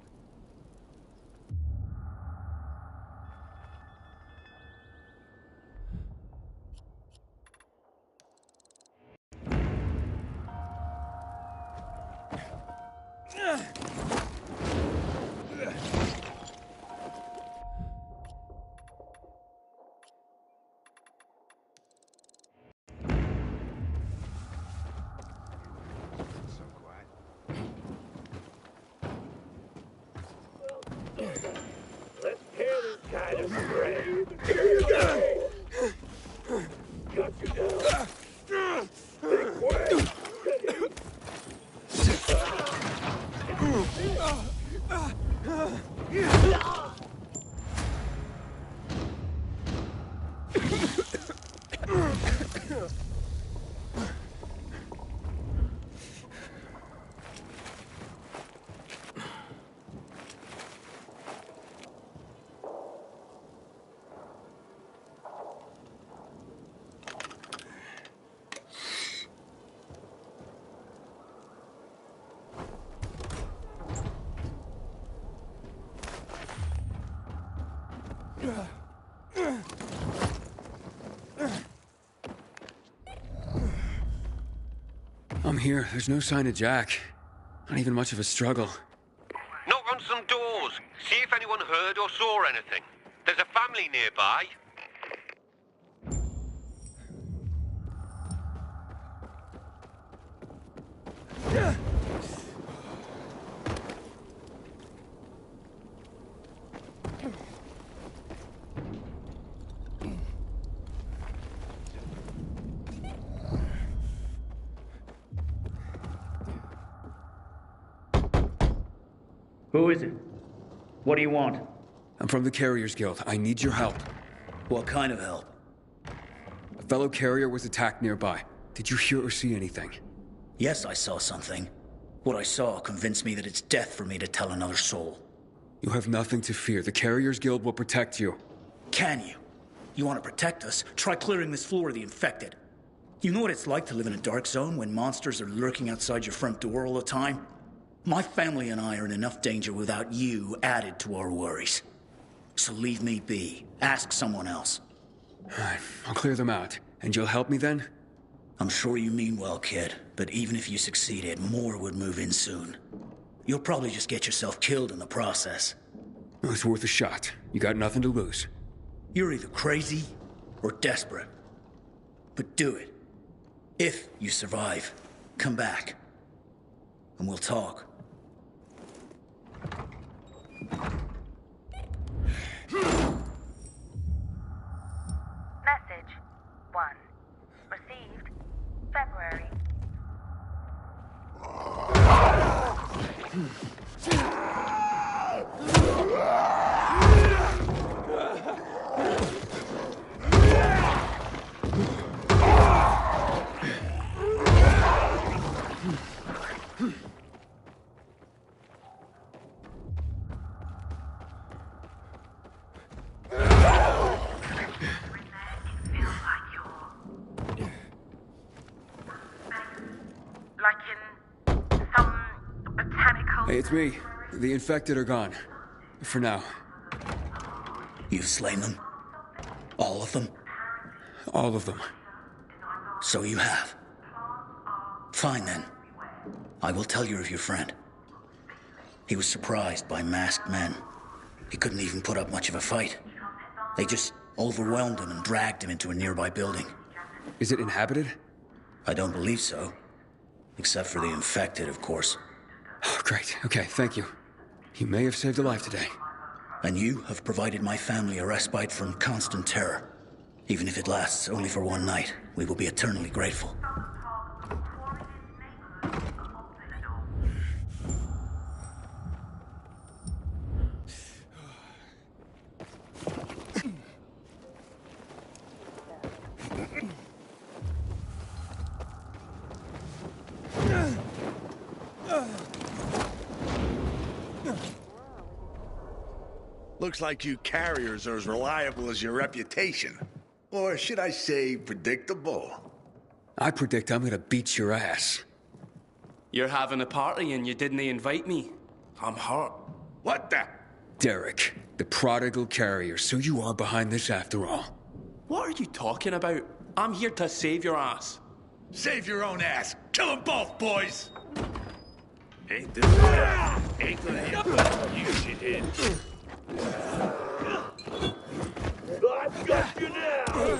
Let's tear this guy to shreds. Here you go. Got you down. Big way. I'm here. There's no sign of Jack. Not even much of a struggle. Knock on some doors. See if anyone heard or saw anything. There's a family nearby. Who is it? What do you want? I'm from the Carriers Guild. I need your help. What kind of help? A fellow carrier was attacked nearby. Did you hear or see anything? Yes, I saw something. What I saw convinced me that it's death for me to tell another soul. You have nothing to fear. The Carriers Guild will protect you. Can you? You want to protect us? Try clearing this floor of the infected. You know what it's like to live in a dark zone when monsters are lurking outside your front door all the time? My family and I are in enough danger without you added to our worries. So leave me be. Ask someone else. I'll clear them out. And you'll help me then? I'm sure you mean well, kid. But even if you succeeded, more would move in soon. You'll probably just get yourself killed in the process. Well, it's worth a shot. You got nothing to lose. You're either crazy or desperate. But do it. If you survive, come back. And we'll talk. Message 1. Received February. Like in Hey, it's me. The infected are gone. For now. You've slain them? All of them? All of them. So you have. Fine then. I will tell you of your friend. He was surprised by masked men. He couldn't even put up much of a fight. They just overwhelmed him and dragged him into a nearby building. Is it inhabited? I don't believe so. Except for the infected, of course. Oh, great. Okay, thank you. You may have saved a life today. And you have provided my family a respite from constant terror. Even if it lasts only for one night, we will be eternally grateful. Looks like you carriers are as reliable as your reputation. Or should I say, predictable? I predict I'm gonna beat your ass. You're having a party and you didn't invite me. I'm hurt. What the? Derek, the prodigal carrier, so you are behind this after all. What are you talking about? I'm here to save your ass. Save your own ass. Kill them both, boys! Ain't this bad? Ain't gonna help you, shithead. I've got you now!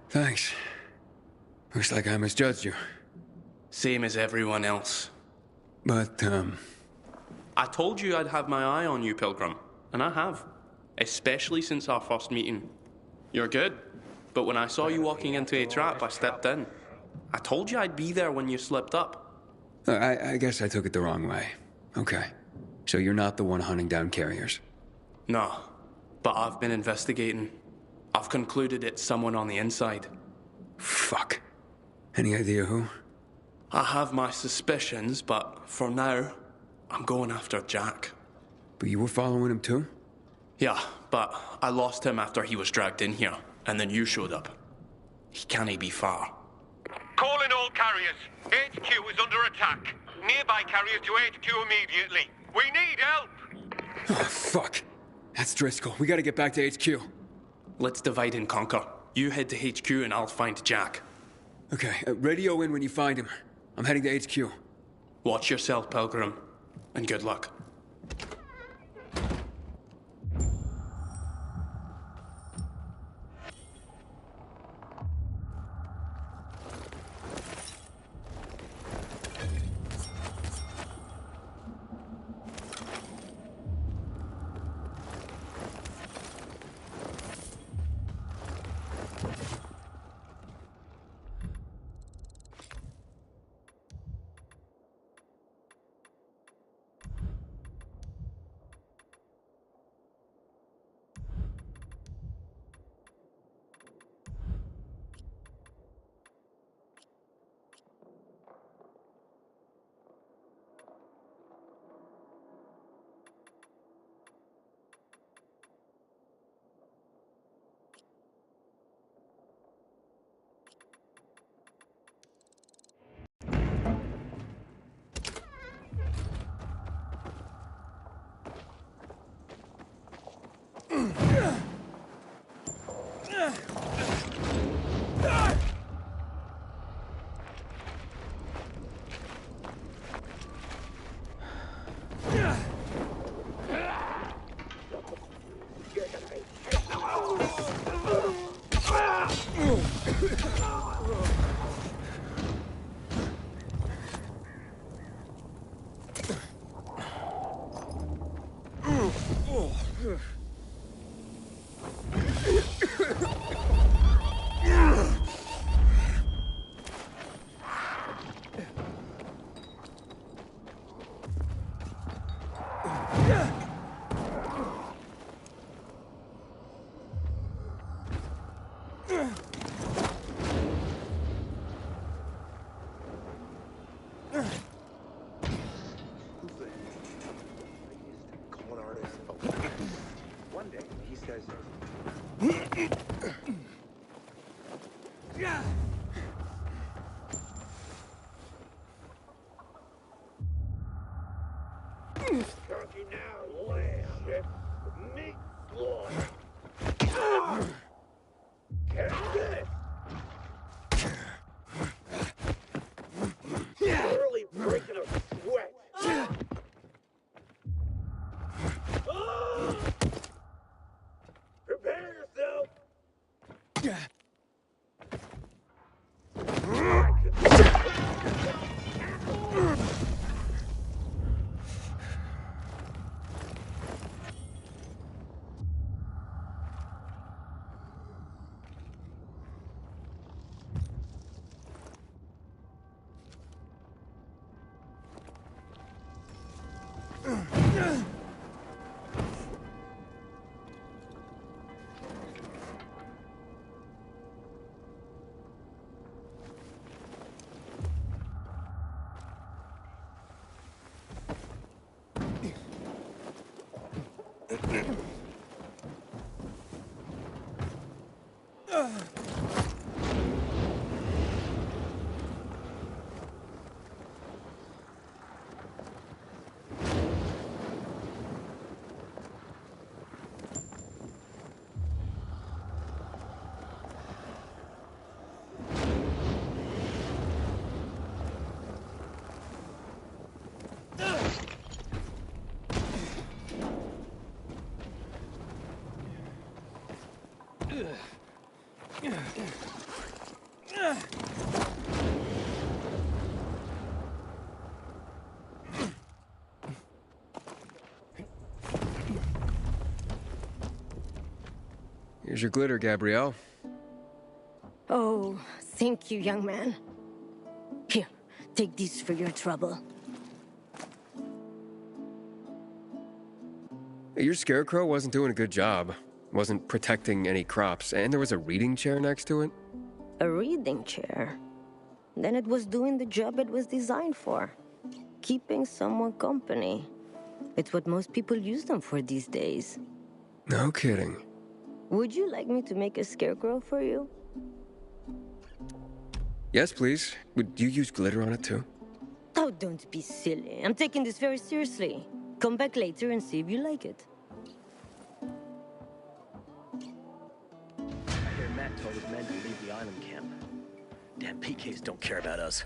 Thanks. Looks like I misjudged you. Same as everyone else. But, I told you I'd have my eye on you, Pilgrim. And I have. Especially since our first meeting. You're good. But when I saw you walking into a trap, I stepped in. I told you I'd be there when you slipped up. I guess I took it the wrong way. Okay. So you're not the one hunting down carriers? No. But I've been investigating. I've concluded it's someone on the inside. Fuck. Any idea who? I have my suspicions, but for now, I'm going after Jack. But you were following him too? Yeah, but I lost him after he was dragged in here, and then you showed up. He can't be far. Calling all carriers. HQ is under attack. Nearby carriers to HQ immediately. We need help! Oh, fuck. That's Driscoll. We gotta get back to HQ. Let's divide and conquer. You head to HQ and I'll find Jack. Okay, radio in when you find him. I'm heading to HQ. Watch yourself, Pilgrim, and good luck. Here's your glitter, Gabrielle. Oh, thank you, young man. Here, take this for your trouble. Your scarecrow wasn't doing a good job. Wasn't protecting any crops, and there was a reading chair next to it. A reading chair? Then it was doing the job it was designed for. Keeping someone company. It's what most people use them for these days. No kidding. Would you like me to make a scarecrow for you? Yes, please. Would you use glitter on it too? Oh, don't be silly. I'm taking this very seriously. Come back later and see if you like it. I hear Matt told his men to leave the island camp. Damn PKs don't care about us.